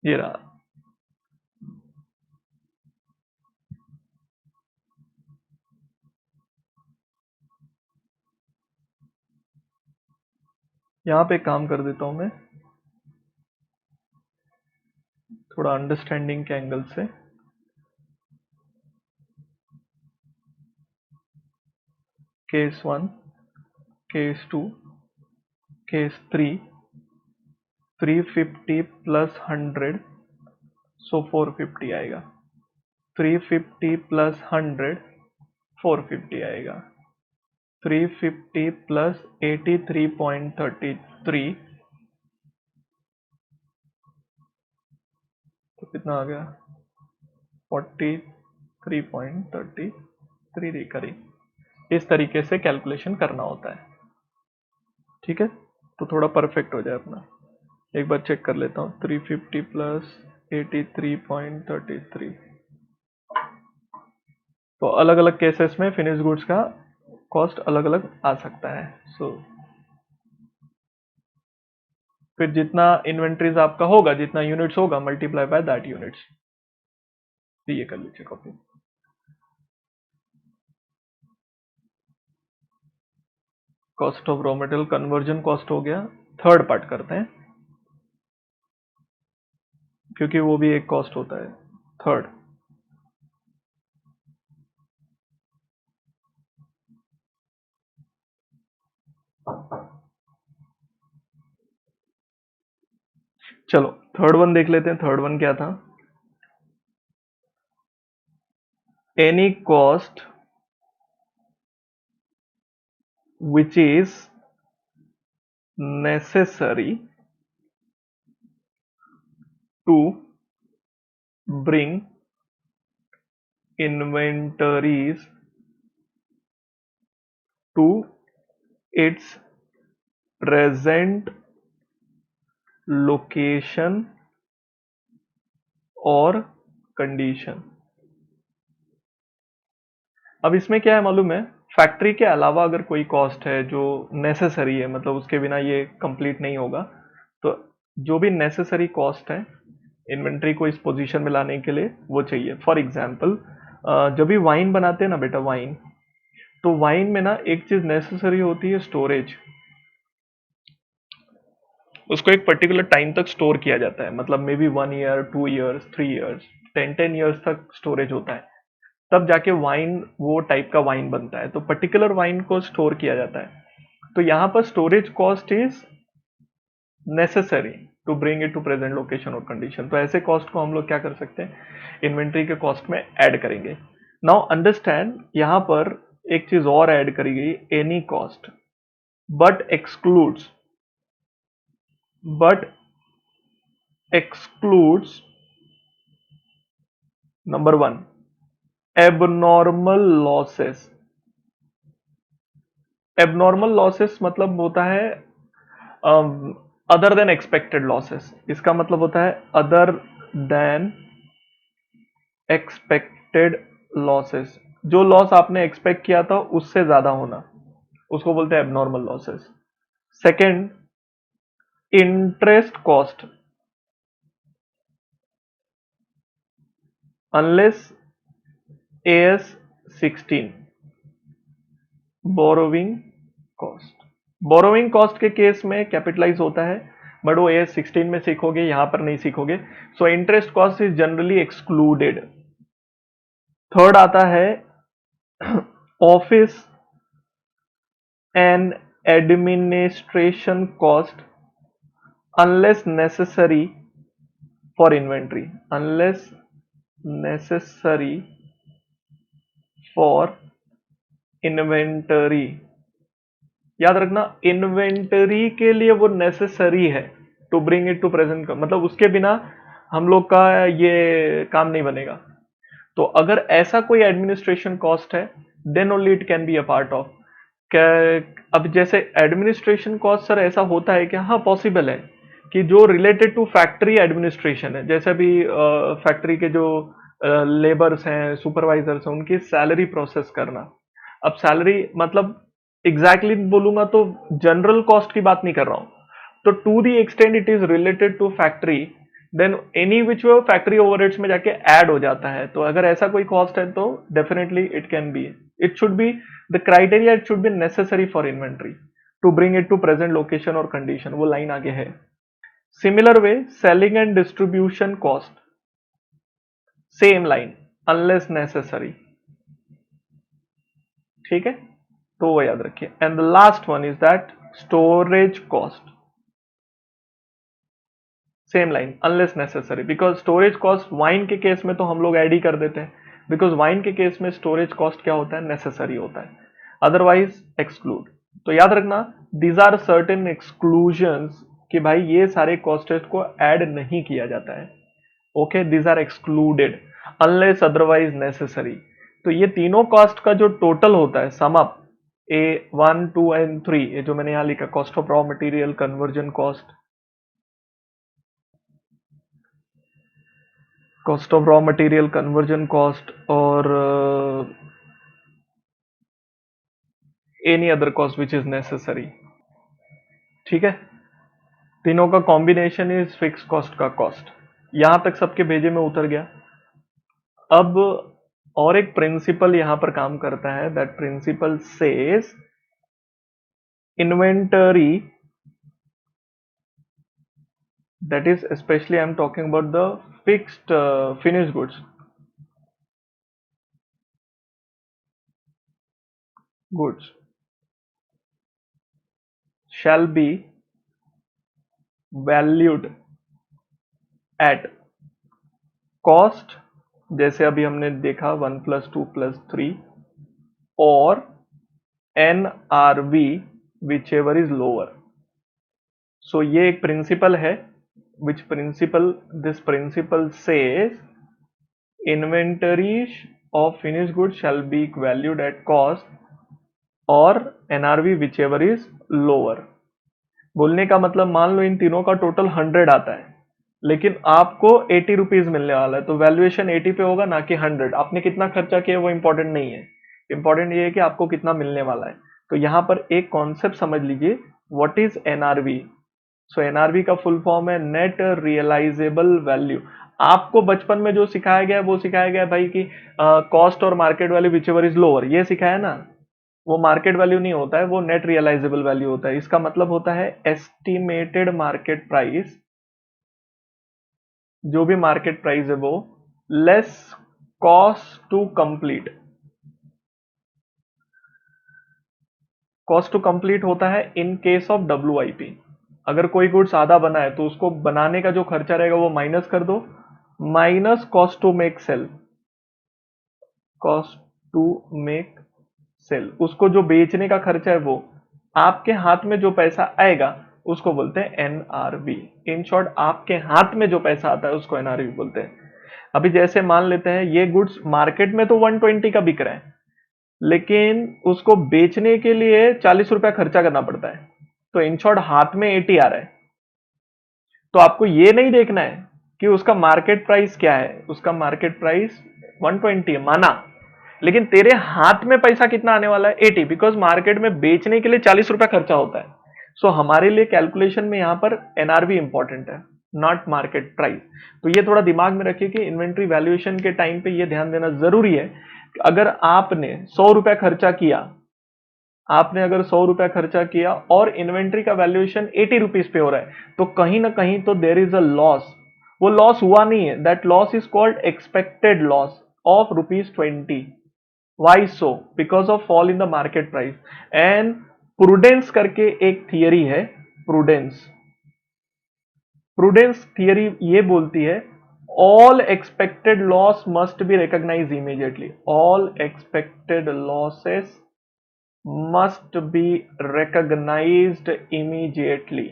ये रहा। यहां पे काम कर देता हूं मैं थोड़ा अंडरस्टैंडिंग के एंगल से। केस 1, केस 2, केस 3, 350 प्लस 100, सो 450 आएगा। 350 प्लस 100 450 आएगा। 350 प्लस 83.33 तो कितना आ गया? 43.33 रिकरिंग। इस तरीके से कैलकुलेशन करना होता है, ठीक है, तो थोड़ा परफेक्ट हो जाए अपना। एक बार चेक कर लेता हूँ। 350 प्लस 83.33, तो अलग अलग केसेस में फिनिश गुड्स का कॉस्ट अलग अलग आ सकता है। सो फिर जितना इन्वेंट्रीज आपका होगा, जितना यूनिट्स होगा, मल्टीप्लाई बाय दैट यूनिट्स। ये कर लीजिए copy. Cost of raw material conversion cost हो गया। थर्ड पार्ट करते हैं, क्योंकि वो भी एक कॉस्ट होता है। थर्ड, चलो थर्ड वन देख लेते हैं। थर्ड वन क्या था? Any cost which is necessary to bring inventories to its present location और कंडीशन। अब इसमें क्या है मालूम है? फैक्ट्री के अलावा अगर कोई कॉस्ट है जो नेसेसरी है, मतलब उसके बिना ये कंप्लीट नहीं होगा, तो जो भी नेसेसरी कॉस्ट है इन्वेंट्री को इस पोजीशन में लाने के लिए, वो चाहिए। फॉर एग्जांपल, जब भी वाइन बनाते हैं ना बेटा, वाइन, तो वाइन में ना एक चीज नेसेसरी होती है, स्टोरेज। उसको एक पर्टिकुलर टाइम तक स्टोर किया जाता है, मतलब may be 1 year, 2 years, 3 years, 10 years तक स्टोरेज होता है। तब जाके वाइन वो टाइप का वाइन बनता है, तो पर्टिकुलर वाइन को स्टोर किया जाता है। तो यहाँ पर storage cost is necessary to bring it to present location और कंडीशन। तो ऐसे कॉस्ट को हम लोग क्या कर सकते हैं? इन्वेंट्री के कॉस्ट में ऐड करेंगे। नाउ अंडरस्टैंड, यहां पर एक चीज और ऐड करी गई, any cost, but excludes, but excludes number 1, abnormal losses. Abnormal losses मतलब होता है अदर देन एक्सपेक्टेड लॉसेस। इसका मतलब होता है अदर देन एक्सपेक्टेड लॉसेस। जो लॉस आपने एक्सपेक्ट किया था उससे ज्यादा होना, उसको बोलते हैं abnormal losses. Second, interest cost, unless AS 16, borrowing cost. Borrowing cost के केस में कैपिटलाइज होता है, बट वो AS 16 में सीखोगे, यहां पर नहीं सीखोगे। So interest cost is generally excluded. Third आता है office and administration cost, unless necessary for inventory, unless necessary for inventory. याद रखना, इन्वेंटरी के लिए वो नेसेसरी है to bring it to present, मतलब उसके बिना हम लोग का ये काम नहीं बनेगा। तो अगर ऐसा कोई एडमिनिस्ट्रेशन कॉस्ट है, then only it can be a part of. अब जैसे एडमिनिस्ट्रेशन कॉस्ट सर ऐसा होता है कि हाँ पॉसिबल है कि जो रिलेटेड टू फैक्ट्री एडमिनिस्ट्रेशन है, जैसे भी फैक्ट्री के जो लेबर्स हैं, सुपरवाइजर्स हैं, उनकी सैलरी प्रोसेस करना। अब सैलरी मतलब एग्जैक्टली बोलूंगा तो जनरल कॉस्ट की बात नहीं कर रहा हूं। तो to the extent it is related to factory, then any which way factory overheads में जाके ऐड हो जाता है। तो अगर ऐसा कोई कॉस्ट है तो definitely it can be, it should be the criteria, it should be necessary for inventory to bring it to present location और कंडीशन। वो लाइन आगे है। Similar way, selling and distribution cost, same line, unless necessary. ठीक है, तो वो याद रखिए। And the last one is that storage cost. Same line, unless necessary, because storage cost wine के केस में तो हम लोग ऐड ही कर देते हैं, बिकॉज वाइन के केस में स्टोरेज कॉस्ट क्या होता है, नेसेसरी होता है, अदरवाइज एक्सक्लूड। तो याद रखना, दीज आर सर्टेन एक्सक्लूजन्स कि भाई ये सारे कॉस्टेज को ऐड नहीं किया जाता है। Okay, these are excluded unless otherwise necessary. तो ये तीनों कॉस्ट का जो टोटल होता है, सम अप, ए 1 2 एंड 3, ये जो मैंने यहां लिखा, cost of raw material, conversion cost, cost of raw material, conversion cost, और any other cost which is necessary. ठीक है, तीनों का कॉम्बिनेशन इज फिक्स कॉस्ट का कॉस्ट। यहां तक सबके भेजे में उतर गया। अब और एक प्रिंसिपल यहां पर काम करता है, that principle says inventory, that is especially I'm talking about the fixed finished goods shall be valued at cost, जैसे अभी हमने देखा 1 + 2 + 3, और NRV whichever is lower। सो ये एक प्रिंसिपल है, which principle, this principle says inventory of finished goods shall be valued at cost और NRV whichever is lower। बोलने का मतलब, मान लो इन तीनों का टोटल 100 आता है, लेकिन आपको 80 रुपीज मिलने वाला है, तो वैल्यूएशन 80 पे होगा ना कि 100। आपने कितना खर्चा किया वो इंपॉर्टेंट नहीं है, इंपॉर्टेंट ये है कि आपको कितना मिलने वाला है। तो यहां पर एक कॉन्सेप्ट समझ लीजिए, what is NRV. So NRV का फुल फॉर्म है नेट रियलाइजेबल वैल्यू। आपको बचपन में जो सिखाया गया है वो सिखाया गया है भाई कि कॉस्ट और market value whichever is lower, ये सिखाया ना। वो मार्केट वैल्यू नहीं होता है, वो नेट रियलाइजेबल वैल्यू होता है। इसका मतलब होता है एस्टिमेटेड मार्केट प्राइस, जो भी मार्केट प्राइस है वो, less cost to complete. Cost to complete होता है इन केस ऑफ WIP। अगर कोई गुड्स आधा बना है तो उसको बनाने का जो खर्चा रहेगा वो माइनस कर दो, minus cost to make sale, cost to make sale. उसको जो बेचने का खर्चा है वो, आपके हाथ में जो पैसा आएगा उसको बोलते हैं एनआरवी। इन शॉर्ट, आपके हाथ में जो पैसा आता है उसको एनआरवी बोलते हैं। अभी जैसे मान लेते हैं ये गुड्स मार्केट में तो 120 का बिक रहा है, लेकिन उसको बेचने के लिए 40 रुपया खर्चा करना पड़ता है, तो इन शॉर्ट हाथ में 80 आ रहा है। तो आपको ये नहीं देखना है कि उसका मार्केट प्राइस क्या है, उसका मार्केट प्राइस 120 है माना, लेकिन तेरे हाथ में पैसा कितना आने वाला है, 80, बिकॉज मार्केट में बेचने के लिए 40 रुपया खर्चा होता है। सो हमारे लिए कैलकुलेशन में यहां पर एनआरवी इंपॉर्टेंट है, नॉट मार्केट प्राइस। तो ये थोड़ा दिमाग में रखिए कि इन्वेंट्री वैल्यूएशन के टाइम पे ये ध्यान देना जरूरी है कि अगर आपने 100 रुपया खर्चा किया, आपने अगर 100 रुपया खर्चा किया और इन्वेंट्री का वैल्यूएशन 80 रुपीज पे हो रहा है, तो कहीं ना कहीं तो देर इज अ लॉस। वो लॉस हुआ नहीं है, that loss is called expected loss of ₹20। Why so? Because of fall in the market price. And prudence करके एक थियरी है, प्रूडेंस, प्रूडेंस थियरी ये बोलती है all expected loss must be recognise immediately, all expected losses must be recognized immediately,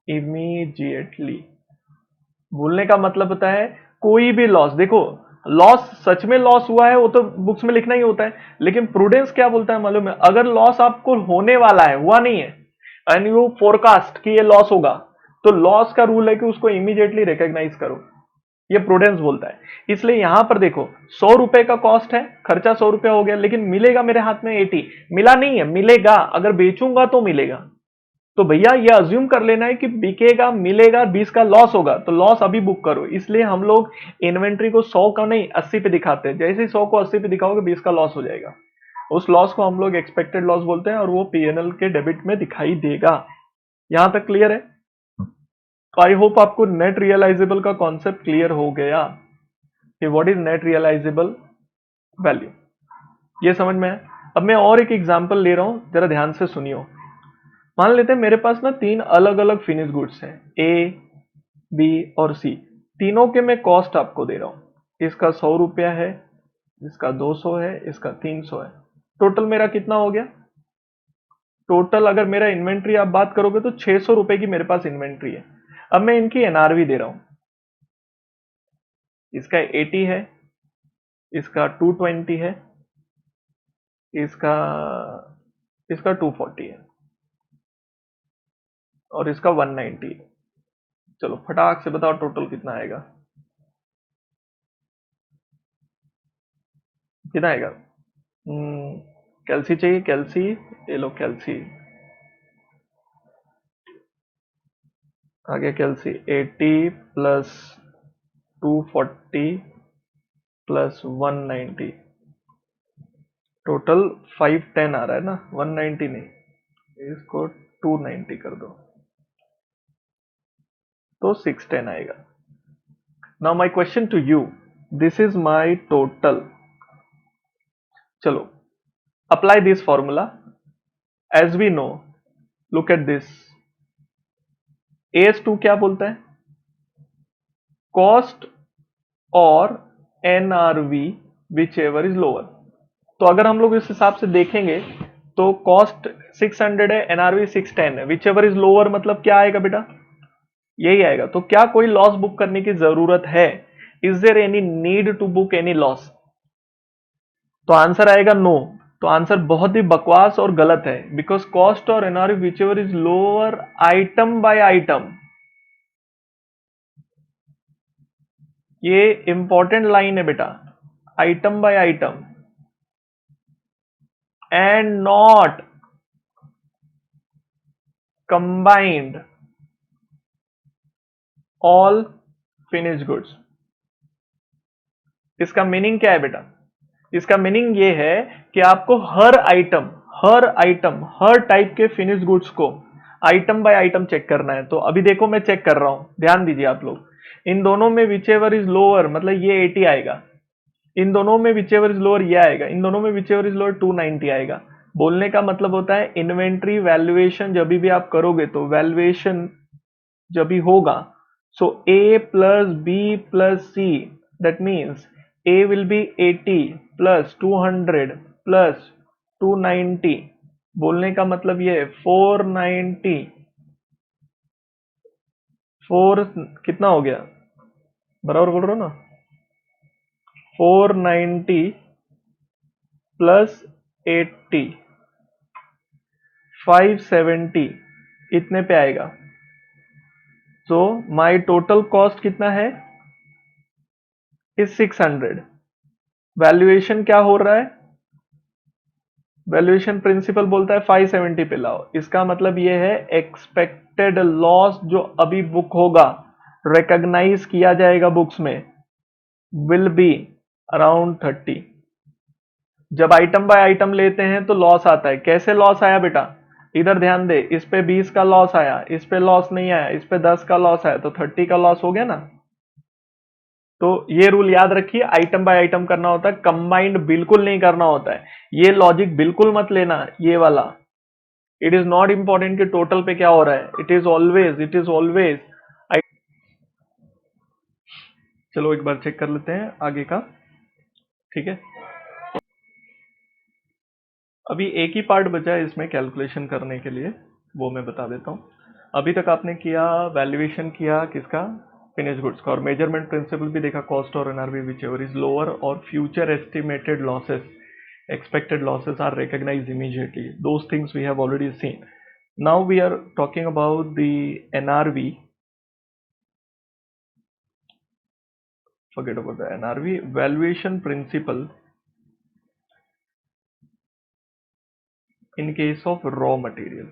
immediately। बोलने का मतलब होता है कोई भी लॉस, देखो लॉस सच में लॉस हुआ है वो तो बुक्स में लिखना ही होता है, लेकिन प्रूडेंस क्या बोलता है मालूम है, अगर लॉस आपको होने वाला है, हुआ नहीं है, एंड यू फोरकास्ट कि ये लॉस होगा, तो लॉस का रूल है कि उसको इमीडिएटली रिकॉग्नाइज करो, ये प्रूडेंस बोलता है। इसलिए यहां पर देखो 100 रुपए का कॉस्ट है, खर्चा 100 रुपया हो गया, लेकिन मिलेगा मेरे हाथ में 80, मिला नहीं है, मिलेगा, अगर बेचूंगा तो मिलेगा। तो भैया ये अज्यूम कर लेना है कि बिकेगा, मिलेगा, 20 का लॉस होगा, तो लॉस अभी बुक करो। इसलिए हम लोग इन्वेंट्री को 100 का नहीं 80 पे दिखाते हैं, जैसे ही 100 को 80 पे दिखाओगे 20 का लॉस हो जाएगा, उस लॉस को हम लोग एक्सपेक्टेड लॉस बोलते हैं और वो पीएनएल के डेबिट में दिखाई देगा। यहां तक क्लियर है? तो आई होप आपको नेट रियलाइजेबल का कॉन्सेप्ट क्लियर हो गया कि what is net realisable value, ये समझ में है। अब मैं और एक एग्जांपल ले रहा हूं, जरा ध्यान से सुनियो। मान लेते हैं मेरे पास ना 3 अलग अलग फिनिश गुड्स हैं, ए, बी और सी। तीनों के मैं कॉस्ट आपको दे रहा हूं। इसका 100 रुपया है, इसका 200 है, इसका 300 है। टोटल मेरा कितना हो गया? टोटल अगर मेरा इन्वेंट्री आप बात करोगे तो 600 रुपए की मेरे पास इन्वेंट्री है। अब मैं इनकी एनआरवी दे रहा हूं। इसका 80 है, इसका 220 है, इसका इसका 240 है और इसका 190 है। चलो फटाक से बताओ टोटल कितना आएगा? कितना आएगा? कैल्सी चाहिए? कैल्सी, ये लो कैल्सी। आ गया कैल्सी। 80 प्लस 240 प्लस 190, टोटल 510 आ रहा है ना, 190 नहीं, इसको 290 कर दो तो 610 आएगा। Now my question to you, this is my total. चलो apply this formula as we know. Look at this. AS2 क्या बोलता है? कॉस्ट और NRV whichever is lower. तो अगर हम लोग इस हिसाब से देखेंगे तो कॉस्ट 600 है, NRV 610 है, विच एवर इज लोअर मतलब क्या आएगा बेटा? यही आएगा। तो क्या कोई लॉस बुक करने की जरूरत है? Is there any need to book any loss? तो आंसर आएगा नो। तो आंसर बहुत ही बकवास और गलत है, बिकॉज कॉस्ट और NRV whichever is lower item by item. ये इंपॉर्टेंट लाइन है बेटा, item by item and not combined all finish goods. इसका मीनिंग क्या है बेटा? इसका मीनिंग ये है कि आपको हर आइटम हर टाइप के फिनिश गुड्स को आइटम बाय आइटम चेक करना है। तो अभी देखो मैं चेक कर रहा हूं, ध्यान दीजिए आप लोग। इन दोनों में विच एवर इज लोअर मतलब ये 80 आएगा, इन दोनों में विच एवर इज लोअर ये आएगा, इन दोनों में विच एवर इज लोअर 290 आएगा। बोलने का मतलब होता है इन्वेंट्री वैल्यूएशन जब भी आप करोगे तो वैल्यूएशन जब भी होगा, so A plus B plus C, that means A will be 80 plus 200 plus 290। बोलने का मतलब ये है 490। 4 कितना हो गया? बराबर बोल रहा हो ना? 490 प्लस 80 570 इतने पे आएगा। तो माई टोटल कॉस्ट कितना है? इज 600। वैल्यूएशन क्या हो रहा है? वैल्यूएशन प्रिंसिपल बोलता है 570 पे लाओ। इसका मतलब ये है एक्सपेक्टेड लॉस जो अभी बुक होगा, रिकॉग्नाइज किया जाएगा बुक्स में, विल बी अराउंड 30। जब आइटम बाय आइटम लेते हैं तो लॉस आता है। कैसे लॉस आया बेटा? इधर ध्यान दे, इस पे 20 का लॉस आया, इस पे लॉस नहीं आया, इस पे 10 का लॉस आया, तो 30 का लॉस हो गया ना। तो ये रूल याद रखिए, आइटम बाय आइटम करना होता है, कंबाइंड बिल्कुल नहीं करना होता है। ये लॉजिक बिल्कुल मत लेना ये वाला। इट इज नॉट इंपॉर्टेंट कि टोटल पे क्या हो रहा है, इट इज ऑलवेज। चलो एक बार चेक कर लेते हैं आगे का, ठीक है। अभी एक ही पार्ट बचा है इसमें कैलकुलेशन करने के लिए, वो मैं बता देता हूँ। अभी तक आपने किया वैल्यूएशन किया किसका? फिनिश गुड्स का। और मेजरमेंट प्रिंसिपल भी देखा, कॉस्ट और NRV whichever is lower और future estimated losses, expected losses are recognized immediately. Those things we have already seen. Now we are talking about the NRV. Forget about the NRV. Valuation principle in case of raw material.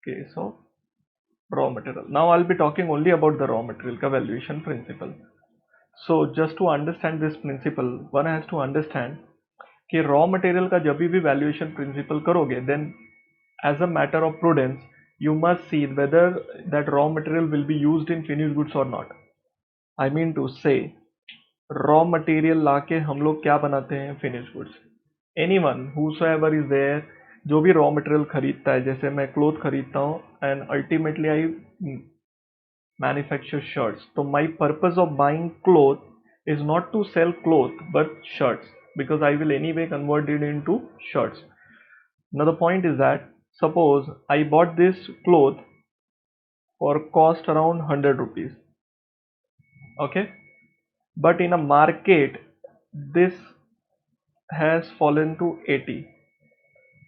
Case of raw material. Now I'll be talking only about the raw material का valuation principle. So just to understand this principle, one has to understand कि raw material का जब भी valuation principle करोगे, then as a matter of prudence you must see whether that raw material will be used in finish goods और not. I mean to say raw material लाके हम लोग क्या बनाते हैं? Finish goods. Anyone whosoever is there जो भी raw material खरीदता है, जैसे मैं क्लोथ खरीदता हूँ and ultimately I manufacture shirts. So my purpose of buying cloth is not to sell cloth but shirts, because I will anyway convert it into shirts. Now the point is that suppose I bought this cloth for cost around 100 rupees, okay, but in a market this has fallen to 80.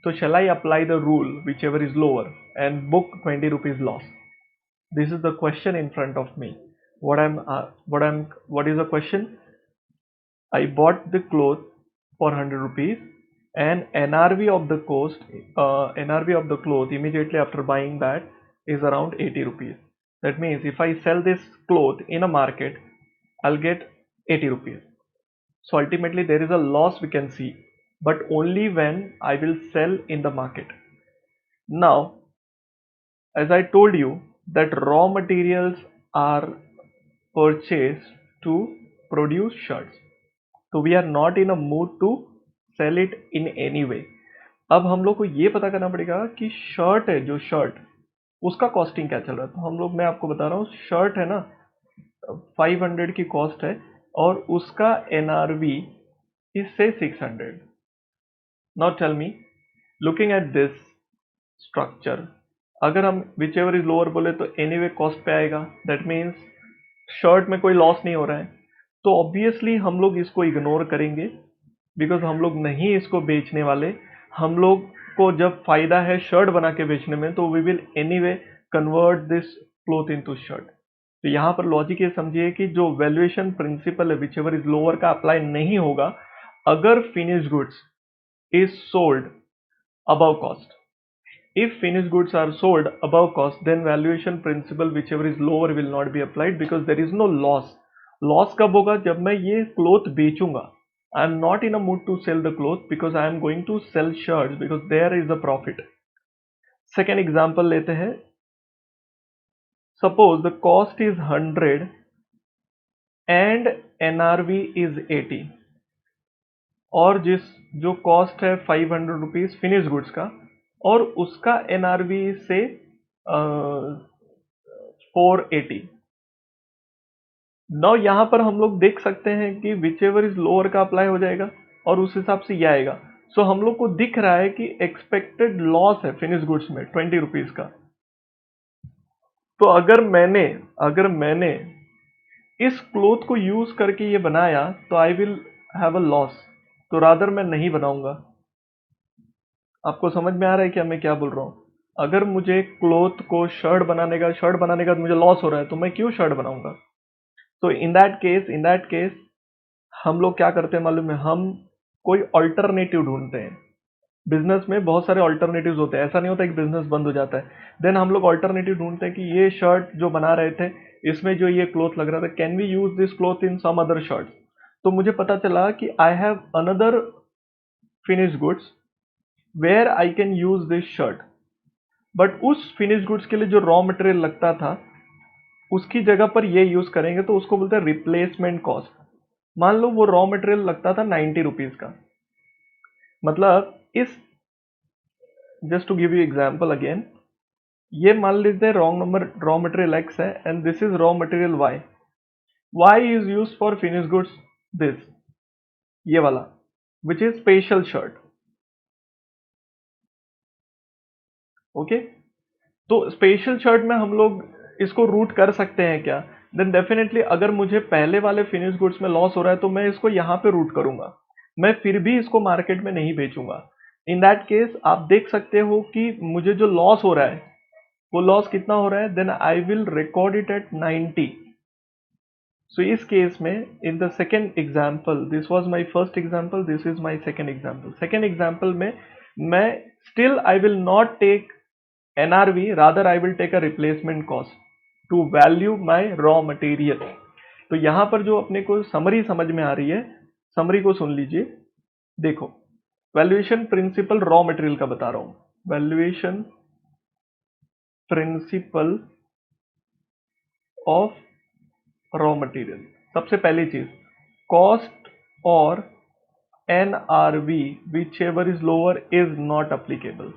So shall I apply the rule whichever is lower and book 20 rupees loss? This is the question in front of me. What is the question? I bought the cloth for 100 rupees, and NRV of the cost, NRV of the cloth immediately after buying that is around 80 rupees. That means if I sell this cloth in a market, I'll get 80 rupees. So ultimately there is a loss we can see, but only when I will sell in the market. Now, as I told you that raw materials are purchased to produce shirts. तो we are not in a mood to sell it in any way. अब हम लोग को ये पता करना पड़ेगा कि शर्ट है, जो शर्ट उसका कॉस्टिंग क्या चल रहा है. तो हम लोग, मैं आपको बता रहा हूँ, शर्ट है ना 500 की कॉस्ट है और उसका NRV is say 600. Now tell me, looking at this structure, अगर हम विच एवर इज लोअर बोले तो एनीवे कॉस्ट पे आएगा. दैट मीन्स शर्ट में कोई लॉस नहीं हो रहा है, तो ऑब्वियसली हम लोग इसको इग्नोर करेंगे बिकॉज हम लोग नहीं इसको बेचने वाले. हम लोग को जब फायदा है शर्ट बना के बेचने में, तो we will anyway convert this cloth into shirt. तो यहाँ पर लॉजिक ये समझिए कि जो वैल्यूएशन प्रिंसिपल है विच एवर इज लोअर का अप्लाई नहीं होगा अगर finish goods is sold above cost. If finished goods are sold above cost, then valuation principle whichever is lower will not be applied because there is no loss. Loss कब होगा? जब मैं ये cloth बेचूंगा. I am not in a mood to sell the cloth because I am going to sell shirts because there is a profit. Second example लेते हैं. Suppose the cost is 100 and NRV is 80, और जो cost है 500 rupees finish goods का और उसका NRV से 480. Now यहां पर हम लोग देख सकते हैं कि विच एवर इज लोअर का अप्लाई हो जाएगा और उस हिसाब से ये आएगा. सो हम लोग को दिख रहा है कि एक्सपेक्टेड लॉस है फिनिश गुड्स में 20 रुपीज का. तो अगर मैंने इस क्लोथ को यूज करके ये बनाया तो I will have a loss. तो रादर मैं नहीं बनाऊंगा. आपको समझ में आ रहा है क्या मैं क्या बोल रहा हूँ? अगर मुझे क्लोथ को शर्ट बनाने का मुझे लॉस हो रहा है तो मैं क्यों शर्ट बनाऊंगा? तो इन दैट केस हम लोग क्या करते हैं मालूम है? हम कोई ऑल्टरनेटिव ढूंढते हैं. बिजनेस में बहुत सारे ऑल्टरनेटिव्स होते हैं, ऐसा नहीं होता कि बिजनेस बंद हो जाता है. देन हम लोग ऑल्टरनेटिव ढूंढते हैं कि ये शर्ट जो बना रहे थे इसमें जो ये क्लोथ लग रहा था, can we use this cloth in some other shirt. तो मुझे पता चला कि I have another finish goods where I can use this shirt. But उस फिनिश गुड्स के लिए जो रॉ मटेरियल लगता था उसकी जगह पर ये यूज करेंगे तो उसको बोलते हैं रिप्लेसमेंट कॉस्ट. मान लो वो रॉ मटेरियल लगता था 90 रुपीज का. मतलब इस, just to give you example again, ये मान लीजिए रॉ मटेरियल एक्स है and this is raw material Y. Y is use for finish goods this, ये वाला which is special shirt. Okay, तो स्पेशल शर्ट में हम लोग इसको रूट कर सकते हैं क्या? देन डेफिनेटली अगर मुझे पहले वाले फिनिश गुड्स में लॉस हो रहा है तो मैं इसको यहां पे रूट करूंगा, मैं फिर भी इसको मार्केट में नहीं बेचूंगा. इन दैट केस आप देख सकते हो कि मुझे जो लॉस हो रहा है वो लॉस कितना हो रहा है. Then I will record it at 90. So इस केस में in the second example, this was my first example, this is my second example. Second example में मैं still I will not take NRV, rather I will take a replacement cost to value my raw material. तो यहां पर जो अपने को summary समझ में आ रही है, समरी को सुन लीजिए. देखो, वैल्यूएशन प्रिंसिपल रॉ मटेरियल का बता रहा हूं. Valuation principle of raw material. सबसे पहली चीज, कॉस्ट और NRV whichever is lower is not applicable,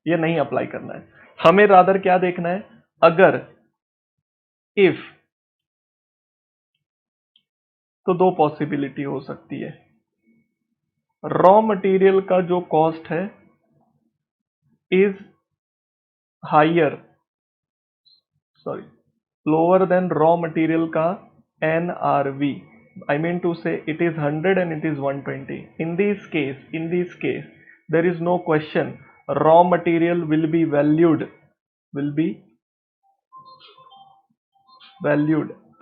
ये नहीं अप्लाई करना है हमें। रादर क्या देखना है, अगर इफ, तो दो पॉसिबिलिटी हो सकती है। रॉ मटेरियल का जो कॉस्ट है is higher, sorry, lower than raw material का NRV, I mean to say it is 100 and it is 120. In this case, there is no question. Raw material will be valued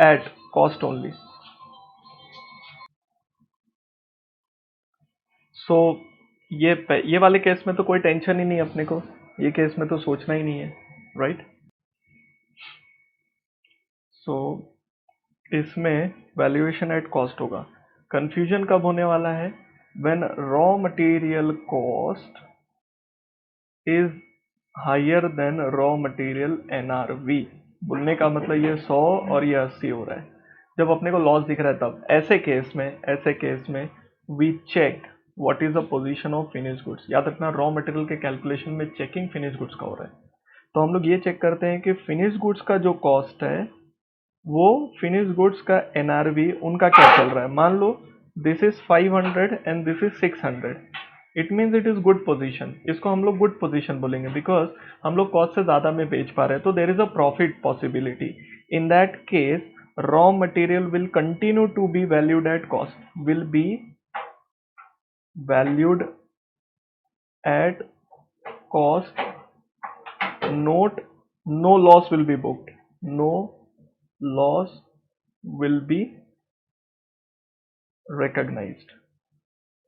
at cost only. So ये वाले case में तो कोई tension ही नहीं अपने को, ये केस में तो सोचना ही नहीं है, राइट। सो इसमें वैल्यूएशन एट कॉस्ट होगा। कंफ्यूजन कब होने वाला है, when raw material cost is higher than raw material NRV। बोलने का मतलब ये 100 और ये 80 हो रहा है, जब अपने को लॉस दिख रहा है तब। ऐसे केस में we check what is the position of finish goods. याद रखना, रॉ मटेरियल के कैलकुलेशन में चेकिंग फिनिश गुड्स का हो रहा है, तो हम लोग ये चेक करते हैं कि फिनिश गुड्स का जो कॉस्ट है वो फिनिश गुड्स का NRV उनका क्या चल रहा है। मान लो this is 500 and this is 600, it means it is good position. इसको हम लोग गुड पोजीशन बोलेंगे बिकॉज हम लोग कॉस्ट से ज्यादा में बेच पा रहे हैं, तो there is a profit possibility. In that case raw material will continue to be valued at cost, will be valued at cost, note no loss will be booked, no loss will be recognized।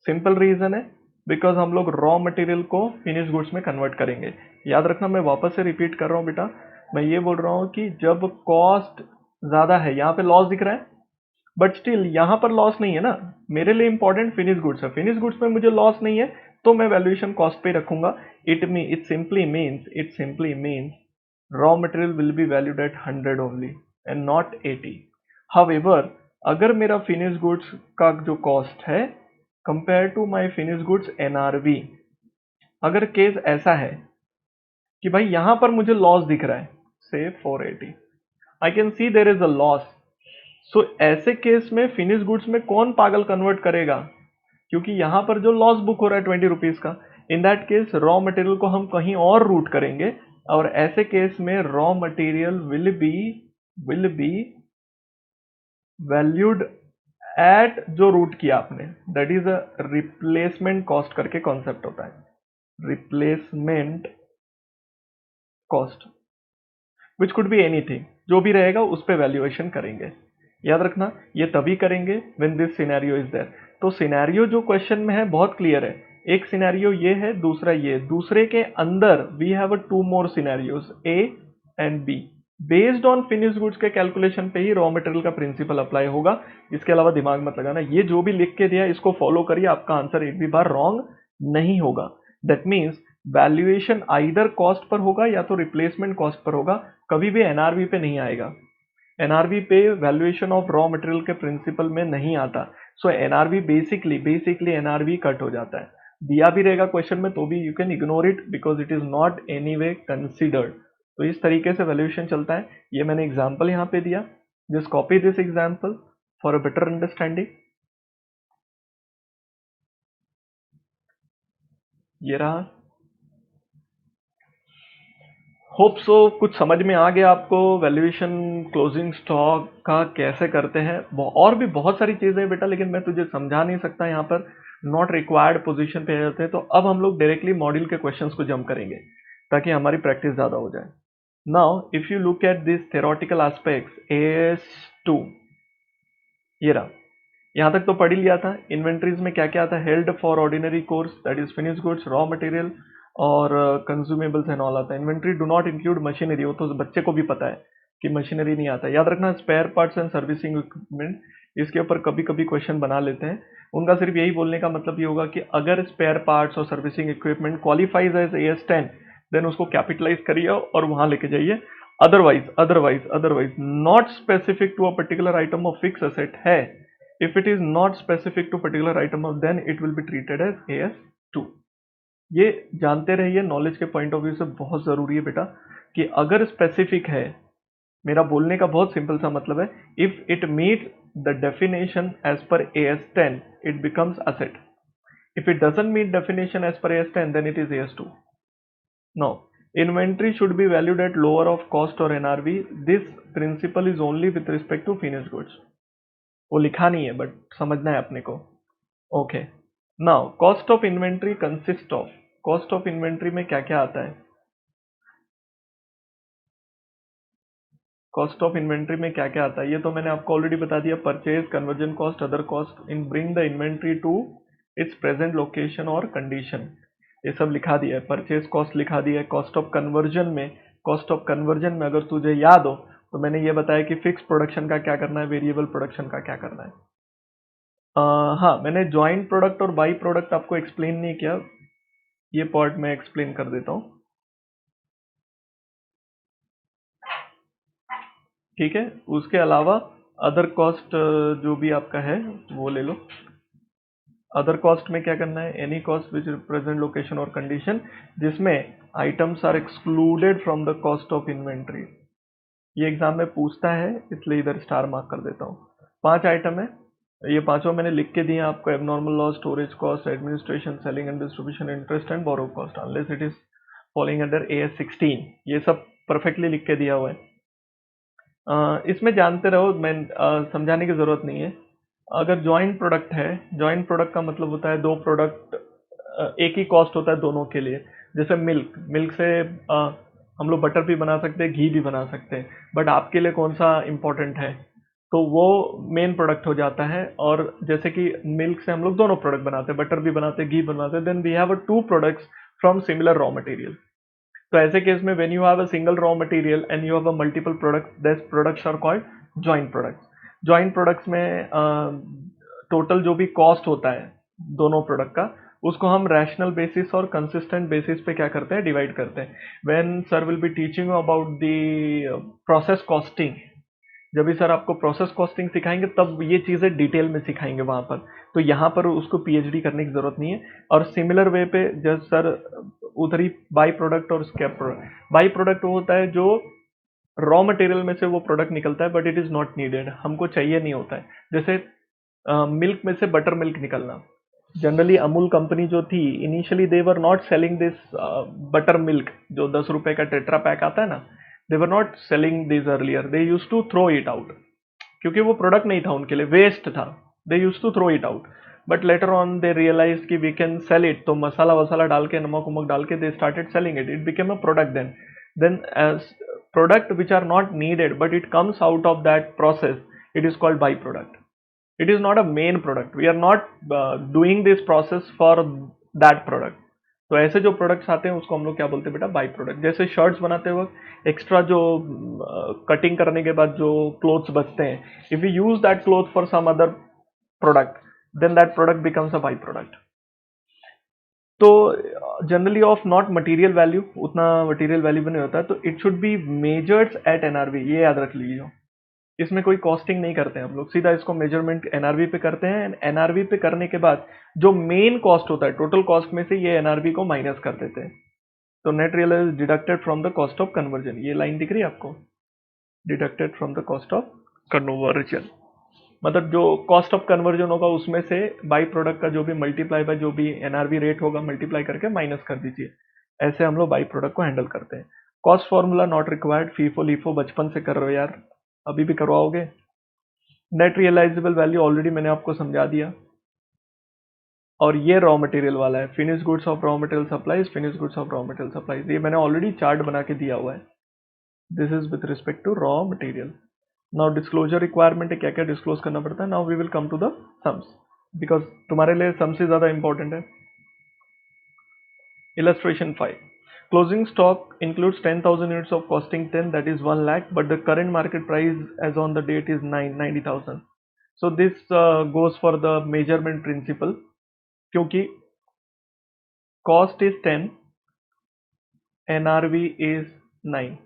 Simple reason है, because हम लोग raw material को finish goods में convert करेंगे। याद रखना, मैं वापस से रिपीट कर रहा हूं बेटा, मैं ये बोल रहा हूं कि जब कॉस्ट ज्यादा है, यहां पे लॉस दिख रहा है बट स्टिल यहां पर लॉस नहीं है ना, मेरे लिए इंपॉर्टेंट फिनिश गुड्स है। फिनिश गुड्स में मुझे लॉस नहीं है तो मैं वैल्यूएशन कॉस्ट पे रखूंगा। It simply means raw material will be valued at 100 only and not 80। however अगर मेरा फिनिश गुड्स का जो कॉस्ट है compare to my finish goods NRV, अगर केस ऐसा है कि भाई यहां पर मुझे लॉस दिख रहा है से 480, I can see there is a loss, so ऐसे केस में फिनिश गुड्स में कौन पागल कन्वर्ट करेगा, क्योंकि यहां पर जो लॉस बुक हो रहा है 20 रुपीज का। इन दैट केस रॉ मटेरियल को हम कहीं और रूट करेंगे, और ऐसे केस में raw material will be valued at जो रूट किया आपने, that is a replacement cost करके कॉन्सेप्ट होता है, replacement cost which could be anything, जो भी रहेगा उस पे वैल्यूएशन करेंगे। याद रखना, ये तभी करेंगे when this scenario is there. तो सिनेरियो जो क्वेश्चन में है बहुत क्लियर है, एक सिनेरियो ये है, दूसरा ये, दूसरे के अंदर we have 2 more scenarios A and B। Based on finish goods के कैलकुलेशन पे ही रॉ मटेरियल का प्रिंसिपल अप्लाई होगा, इसके अलावा दिमाग मत लगाना। ये जो भी लिख के दिया इसको फॉलो करिए, आपका आंसर एक भी बार रॉन्ग नहीं होगा। That means valuation either cost per होगा या तो रिप्लेसमेंट कॉस्ट पर होगा, कभी भी NRV पे नहीं आएगा। NRV पे वैल्यूएशन ऑफ रॉ मटेरियल के प्रिंसिपल में नहीं आता। सो NRV बेसिकली NRV कट हो जाता है। दिया भी रहेगा क्वेश्चन में तो भी you can ignore it because it is not any way considered. तो इस तरीके से वैल्यूएशन चलता है। ये मैंने एग्जाम्पल यहाँ पे दिया, just copy this example for a better understanding. ये रहा, होप सो कुछ समझ में आ गया आपको वैल्यूएशन क्लोजिंग स्टॉक का कैसे करते हैं। और भी बहुत सारी चीजें बेटा, लेकिन मैं तुझे समझा नहीं सकता यहाँ पर, नॉट रिक्वायर्ड पोजीशन पे आ जाते हैं। तो अब हम लोग डायरेक्टली मॉड्यूल के क्वेश्चंस को जंप करेंगे ताकि हमारी प्रैक्टिस ज्यादा हो जाए। Now if you look at this theoretical aspects AS2, ये रहा, यहाँ तक तो पढ़ ही लिया था। इन्वेंट्रीज में क्या क्या आता है, held for ordinary course that is finish goods, raw material और कंज्यूमेबल्स एंड ऑल आता है। Inventory do not include machinery, वो तो बच्चे को भी पता है कि मशीनरी नहीं आता है। याद रखना, spare parts and servicing equipment, इसके ऊपर कभी कभी क्वेश्चन बना लेते हैं। उनका सिर्फ यही बोलने का मतलब ये होगा कि अगर स्पेयर पार्ट्स और servicing equipment qualifies as AS10 then उसको कैपिटलाइज करिए और वहां लेके जाइए। Otherwise not specific to a particular item of fix asset है, If it is not specific to particular item of then it will be treated as AS2. ये जानते रहिए, नॉलेज के पॉइंट ऑफ व्यू से बहुत ज़रूरी है बेटा कि अगर स्पेसिफिक है, मेरा बोलने का बहुत सिंपल सा मतलब है, if it meet the definition as per AS10 it becomes asset. If it doesn't meet definition as per AS10 then it is AS2. Now, inventory should be valued at lower of cost or NRV. This principle is only with respect to finished goods. वो लिखा नहीं है but समझना है अपने को. Okay. Now cost of inventory consist of, cost of inventory में क्या क्या आता है? कॉस्ट ऑफ इन्वेंट्री में क्या क्या आता है ये तो मैंने आपको ऑलरेडी बता दिया. Purchase, conversion cost, other cost in bring the inventory to its present location और कंडीशन, ये सब लिखा दिया है. परचेज कॉस्ट लिखा दिया है. कॉस्ट ऑफ कन्वर्जन में, कॉस्ट ऑफ कन्वर्जन में अगर तुझे याद हो तो मैंने ये बताया कि फिक्स प्रोडक्शन का क्या करना है, वेरिएबल प्रोडक्शन का क्या करना है. हाँ, मैंने ज्वाइंट प्रोडक्ट और बाई प्रोडक्ट आपको एक्सप्लेन नहीं किया, ये पार्ट मैं एक्सप्लेन कर देता हूँ. ठीक है. उसके अलावा अदर कॉस्ट जो भी आपका है वो ले लो. अदर कॉस्ट में क्या करना है? Any cost which represent location और कंडीशन जिसमें items are excluded from the cost of inventory. ये एग्जाम में पूछता है इसलिए इधर स्टार मार्क कर देता हूँ. 5 आइटम है, ये पांचों मैंने लिख के दिए आपको. Abnormal loss, storage cost, administration, selling and distribution, interest and borrow cost unless it is following under AS16. ये सब परफेक्टली लिख के दिया हुआ है. इसमें जानते रहो, मैं समझाने की ज़रूरत नहीं है. अगर जॉइंट प्रोडक्ट है, जॉइंट प्रोडक्ट का मतलब होता है दो प्रोडक्ट, एक ही कॉस्ट होता है दोनों के लिए. जैसे मिल्क, मिल्क से हम लोग बटर भी बना सकते हैं, घी भी बना सकते हैं, बट आपके लिए कौन सा इंपॉर्टेंट है, तो वो मेन प्रोडक्ट हो जाता है. और जैसे कि मिल्क से हम लोग दोनों प्रोडक्ट बनाते हैं, बटर भी बनाते हैं, घी बनाते हैं, then we have 2 products from similar raw material. तो ऐसे केस में when you have a single raw material and you have a multiple product, this products are called joint products. Joint products में टोटल जो भी cost होता है दोनों product का, उसको हम रैशनल बेसिस और कंसिस्टेंट बेसिस पे क्या करते हैं, डिवाइड करते हैं. When sir will be teaching about the process costing, जब भी सर आपको प्रोसेस कॉस्टिंग सिखाएंगे तब ये चीज़ें डिटेल में सिखाएंगे वहाँ पर. तो यहाँ पर उसको PhD करने की ज़रूरत नहीं है. और सिमिलर वे पे जब सर उधर ही बाई प्रोडक्ट और स्क्रैप प्रोडक्ट. बाई प्रोडक्ट वो होता है जो रॉ मटेरियल में से वो प्रोडक्ट निकलता है but it is not needed, हमको चाहिए नहीं होता है. जैसे मिल्क में से बटर मिल्क निकलना. जनरली अमूल कंपनी जो थी initially they were not selling this butter milk, जो 10 रुपए का टेट्रा पैक आता है ना, they were not selling this earlier, they use to throw it out, क्योंकि वो प्रोडक्ट नहीं था उनके लिए, वेस्ट था. They use to throw it out. But later on they realise कि वी कैन सेल इट, तो मसाला वसाला डाल के, नमक उमक डाल के they started selling it. It became a product. Then as product which are not needed but it comes out of that process, it is called by product. It is not a main product. We are not doing this process for that product. तो ऐसे जो products आते हैं उसको हम लोग क्या बोलते हैं बेटा, बाई प्रोडक्ट. जैसे शर्ट्स बनाते वक्त एक्स्ट्रा जो कटिंग करने के बाद जो क्लोथ्स बचते हैं, if you use that cloth for some other product, then that product becomes a by product. तो generally of not material value, उतना मटेरियल वैल्यू भी नहीं होता है, तो it should be measured at NRV, ये याद रख लीजिए. इसमें कोई कॉस्टिंग नहीं करते हैं हम लोग, सीधा इसको मेजरमेंट NRV पे करते हैं. NRV पे करने के बाद जो मेन कॉस्ट होता है टोटल कॉस्ट में से ये NRV को माइनस कर देते हैं. तो net real is deducted from the cost of conversion. ये लाइन दिख रही है आपको, deducted from the cost of conversion. मतलब जो कॉस्ट ऑफ कन्वर्जन होगा उसमें से बाई प्रोडक्ट का जो भी मल्टीप्लाई बाय जो भी NRV रेट होगा मल्टीप्लाई करके माइनस कर दीजिए. ऐसे हम लोग बाई प्रोडक्ट को हैंडल करते हैं. Cost formula not required, FIFO LIFO बचपन से कर रहे हो यार, अभी भी करवाओगे. नेट रियलाइजेबल वैल्यू ऑलरेडी मैंने आपको समझा दिया. और ये रॉ मटेरियल वाला है, finish goods of raw material supplies, finish goods of raw material supplies. ये मैंने ऑलरेडी चार्ट बना के दिया हुआ है. This is with respect to raw material. Now disclosure requirement है, क्या क्या डिस्क्लोज करना पड़ता है. Now we will come to the sums, because तुम्हारे लिए सम्स ही ज्यादा इंपॉर्टेंट है. Illustration 5. Closing stock includes 10,000 units of costing 10, that is 1 lakh, but the current market price as on the date is 90,000. So this goes for the measurement principle. क्योंकि cost is 10, NRV is 9.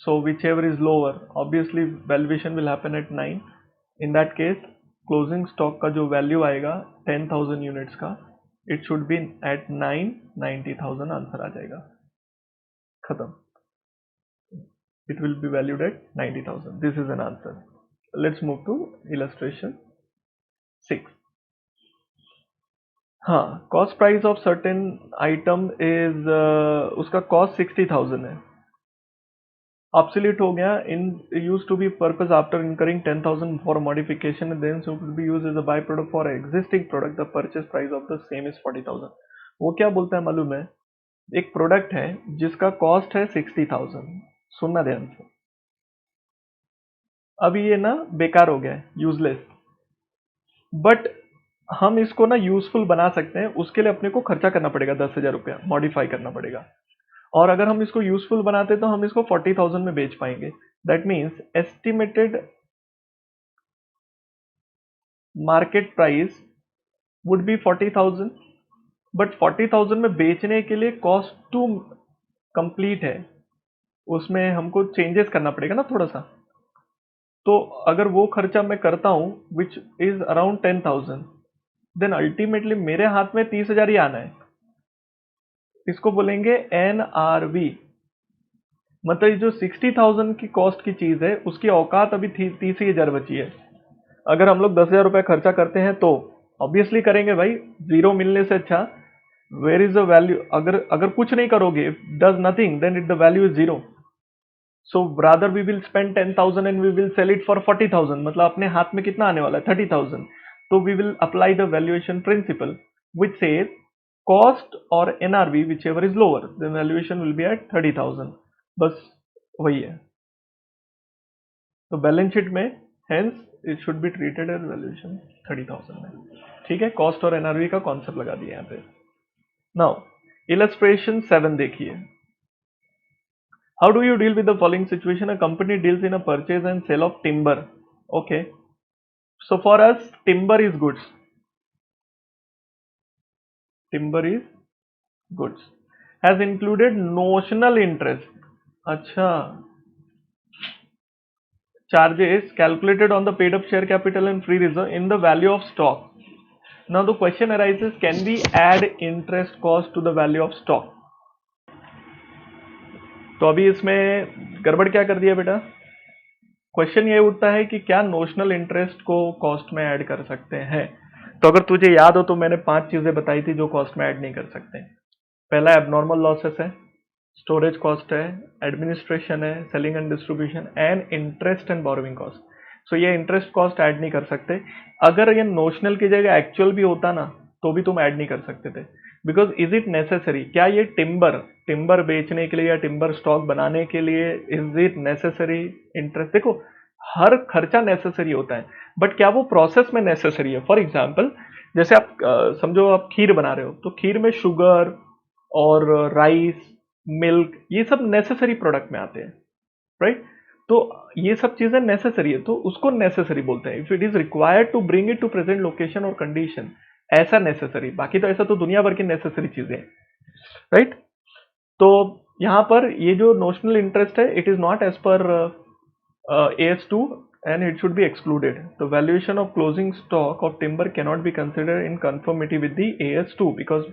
So whichever is lower, obviously valuation will happen at 9. In that case, closing stock का जो value आएगा 10,000 units का, it should be at 990,000 answer आ जाएगा, खत्म. It will be valued at 90,000. This is an answer. Let's move to illustration 6. हाँ, cost price of certain item is, उसका cost 60,000 है. ऑब्सोल्यूट हो गया. In use to be purpose after incurring 10,000 for modification, then so will be use as a by product for existing product. The purchase price of the same is 40,000. वो क्या बोलता है मालूम है? एक प्रोडक्ट है जिसका कॉस्ट है 60,000. सुनना ध्यान से. अब ये ना बेकार हो गया है, यूजलेस, बट हम इसको ना यूजफुल बना सकते हैं. उसके लिए अपने को खर्चा करना पड़ेगा 10,000 रुपया, मॉडिफाई करना पड़ेगा. और अगर हम इसको यूजफुल बनाते तो हम इसको 40,000 में बेच पाएंगे. That means estimated market price would be 40,000, but 40,000 में बेचने के लिए कॉस्ट टू कंप्लीट है, उसमें हमको चेंजेस करना पड़ेगा ना थोड़ा सा. तो अगर वो खर्चा मैं करता हूं which is around 10,000, then ultimately मेरे हाथ में 30,000 ही आना है. इसको बोलेंगे NRV. मतलब ये जो 60,000 की कॉस्ट की चीज है उसकी औकात अभी 30,000 बची है. अगर हम लोग 10,000 रुपये खर्चा करते हैं तो ऑब्वियसली करेंगे भाई, जीरो मिलने से अच्छा वेयर इज द वैल्यू. अगर अगर कुछ नहीं करोगे, does nothing, then it the value is zero. So rather we will spend 10,000 and we will sell it for 40,000. मतलब अपने हाथ में कितना आने वाला है? 30,000. तो we will apply the valuation principle which says cost और NRV whichever is lower, the valuation will be at 30,000. बस वही है. तो बैलेंस शीट में hence it should be treated as valuation 30,000 में. ठीक है, कॉस्ट और NRV का कॉन्सेप्ट लगा दिया यहाँ पे. नाउ इलस्ट्रेशन 7 देखिए. How do you deal with the following situation? A company deals in a purchase and sale of timber. Okay. So for us, timber is goods. Timber is goods. Has included notional interest. अच्छा. Charges calculated on the paid up share capital and free reserve in the value of stock. Now the question arises, can we add interest cost to the value of stock? तो अभी इसमें गड़बड़ क्या कर दिया बेटा? Question ये उठता है कि क्या नोशनल इंटरेस्ट को कॉस्ट में ऐड कर सकते हैं. तो अगर तुझे याद हो तो मैंने 5 चीजें बताई थी जो कॉस्ट में ऐड नहीं कर सकते. पहला एबनॉर्मल लॉसेस है, स्टोरेज कॉस्ट है, एडमिनिस्ट्रेशन है, selling and distribution and interest and borrowing cost. So ये इंटरेस्ट कॉस्ट ऐड नहीं कर सकते. अगर ये नोशनल की जगह एक्चुअल भी होता ना तो भी तुम ऐड नहीं कर सकते थे. Because is it necessary? क्या ये टिम्बर बेचने के लिए या टिम्बर स्टॉक बनाने के लिए इज इट नेसेसरी इंटरेस्ट? देखो, हर खर्चा नेसेसरी होता है, बट क्या वो प्रोसेस में नेसेसरी है? फॉर एग्जाम्पल, जैसे आप समझो आप खीर बना रहे हो, तो खीर में शुगर और राइस, मिल्क, ये सब नेसेसरी प्रोडक्ट में आते हैं, राइट? तो ये सब चीजें नेसेसरी है, तो उसको नेसेसरी बोलते हैं. If it is required to bring it to present location और कंडीशन, ऐसा नेसेसरी. बाकी तो ऐसा तो दुनिया भर की नेसेसरी चीजें, राइट? तो यहां पर ये जो नोशनल इंटरेस्ट है, it is not as per AS2 and it should be excluded. The valuation of closing stock of timber cannot be considered in conformity with the AS2 because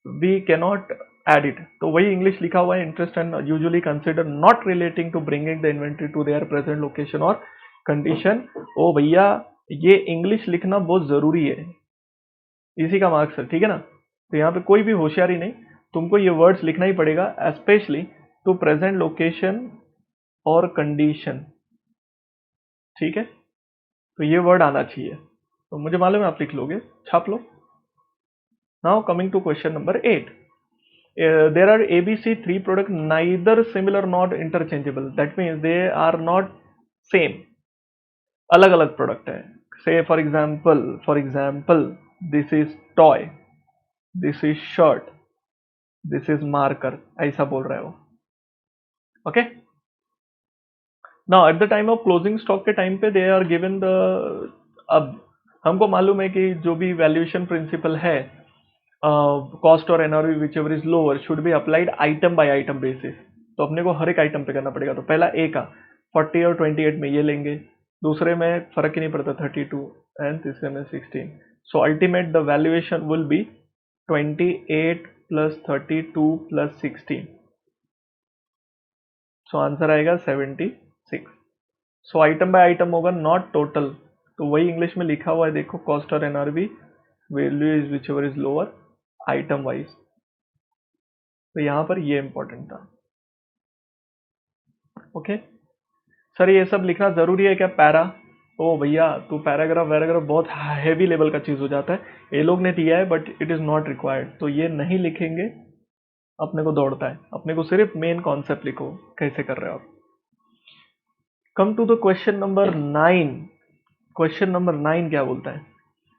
we cannot add it. तो वही English लिखा हुआ है, interest and usually consider not relating to bringing the inventory to their present location और condition. ओ भैया, ये English लिखना बहुत जरूरी है, इसी का मार्क्स है, ठीक है ना? तो यहाँ पे कोई भी होशियारी नहीं, तुमको ये वर्ड्स लिखना ही पड़ेगा, स्पेशली टू प्रेजेंट लोकेशन और कंडीशन. ठीक है, तो ये वर्ड आना चाहिए. तो मुझे मालूम है आप लिख लोगे, छाप लो. Now coming to question number 8. There are ABC 3 product neither similar not interchangeable. That means they are not same. अलग अलग प्रोडक्ट है. Say for example, this is toy, this is shirt, this is marker. ऐसा बोल रहे हो. Okay? Now at the time of closing stock के time पे they are given the, अब हमको मालूम है कि जो भी वैल्यूएशन प्रिंसिपल है, कॉस्ट और NRV whichever is lower should be applied item by item basis. तो अपने को हर एक आइटम पे करना पड़ेगा. तो पहला ए का 40 और 28 में ये लेंगे, दूसरे में फर्क ही नहीं पड़ता 32, एंड तीसरे में 16. सो ultimate the valuation will B 28 plus 32 plus 16. So answer आएगा 76. सो आइटम बाय आइटम होगा, नॉट टोटल. तो वही इंग्लिश में लिखा हुआ है, देखो, कॉस्ट और NRV value is which ever is lower item wise. तो यहां पर ये इंपॉर्टेंट था. ओके सर, ये सब लिखना जरूरी है क्या पैरा? ओ भैया, तू पैराग्राफ वैराग्राफ बहुत हैवी लेवल का चीज हो जाता है. ये लोग ने दिया है but it is not required, तो ये नहीं लिखेंगे. अपने को दौड़ता है, अपने को सिर्फ मेन कॉन्सेप्ट लिखो कैसे कर रहे हो आप. Come to the question number 9. Question number 9 क्या बोलता है?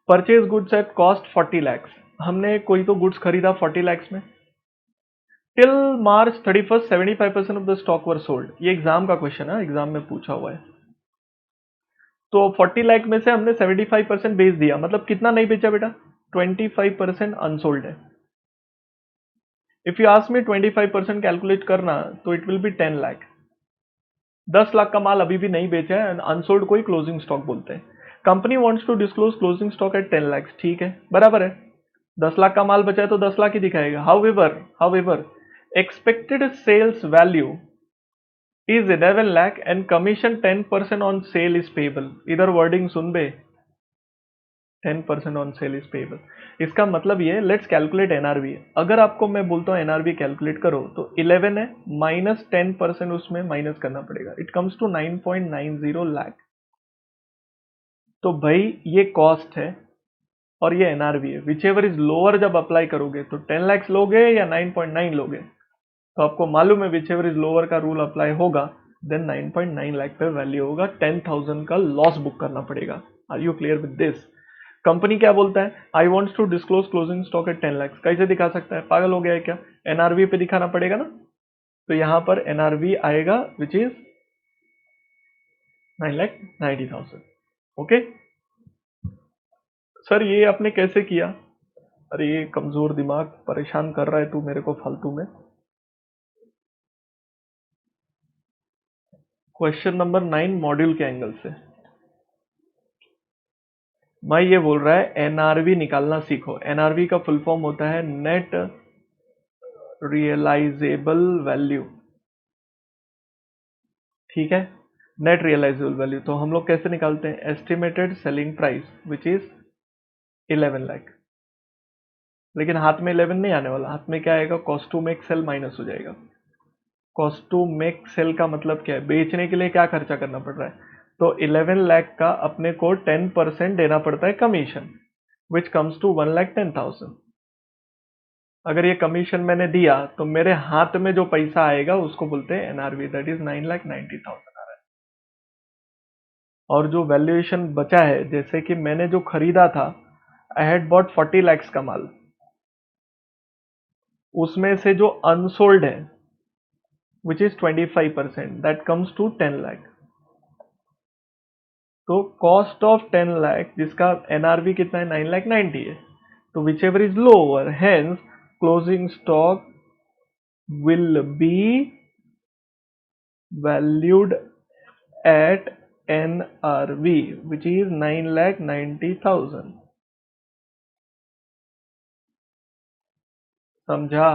Purchase goods at cost 40 lakhs. हमने कोई तो गुड्स खरीदा 40 lakhs में. Till March 31st 75% of the stock were sold. ये एग्जाम का क्वेश्चन है, एग्जाम में पूछा हुआ है. तो 40 लाख में से हमने 75% बेच दिया, मतलब कितना नहीं बेचा बेटा? 25% अनसोल्ड है. If you ask me 25% calculate करना, तो it will be 10 lakh. 10 lakh का माल अभी भी नहीं बेचा है, अनसोल्ड को ही क्लोजिंग स्टॉक बोलते हैं. Company wants to disclose closing stock at 10 lakhs. ठीक है, बराबर है. 10 लाख का माल बचा है तो 10 लाख ही दिखाएगा. However expected sales value is 11 lakh and commission 10% on sale is payable. इधर वर्डिंग सुन बे, 10% ऑन सेल इज पेएबल. इसका मतलब ये, लेट्स कैलकुलेट एनआरवी. अगर आपको मैं बोलता हूँ एनआरवी कैलकुलेट करो, तो 11 है माइनस 10% उसमें माइनस करना पड़ेगा. It comes to 9.90 lakh. तो भाई ये कॉस्ट है और ये एनआरवी है. विच एवर इज लोअर जब अप्लाई करोगे तो 10 lakhs लोगे या 9.9 लोगे. तो आपको मालूम है विच एवर इज लोअर का रूल अप्लाई होगा, देन 9.9 लाख पे वैल्यू होगा. 10,000 का लॉस बुक करना पड़ेगा. Are you clear with this? Company क्या बोलता है? I wants to disclose closing stock at 10 lakhs. कैसे दिखा सकता है? पागल हो गया है क्या? एनआरवी पे दिखाना पड़ेगा ना. तो यहां पर एनआरवी आएगा विच इज 9,90,000. ओके सर, ये आपने कैसे किया? अरे ये कमजोर दिमाग परेशान कर रहा है तू मेरे को फालतू में. क्वेश्चन नंबर 9 मॉड्यूल के एंगल से मैं ये बोल रहा है एनआरवी निकालना सीखो. एनआरवी का फुल फॉर्म होता है नेट रियलाइजेबल वैल्यू. ठीक है, नेट रियलाइजेबल वैल्यू. तो हम लोग कैसे निकालते हैं? Estimated selling price which is 11 lakh. लेकिन हाथ में 11 नहीं आने वाला. हाथ में क्या आएगा? Cost to make sale minus हो जाएगा. कॉस्ट टू मेक सेल का मतलब क्या है? बेचने के लिए क्या खर्चा करना पड़ रहा है. तो 11 लाख का अपने को 10% देना पड़ता है कमीशन, विच कम्स टू 1,10,000. अगर ये कमीशन मैंने दिया तो मेरे हाथ में जो पैसा आएगा उसको बोलते हैं एनआरवी. दैट इज 9,90,000 आ रहा है. और जो वैल्यूएशन बचा है, जैसे कि मैंने जो खरीदा था, आई हैड बॉट 40 lakhs का माल, उसमें से जो अनसोल्ड है which is 25%, that comes to 10 lakh. तो कॉस्ट ऑफ 10 लाख जिसका एनआरवी कितना है? 9,90,000 है. तो which ever is lower, hence closing stock will be valued at NRV which is 9,90,000. समझा?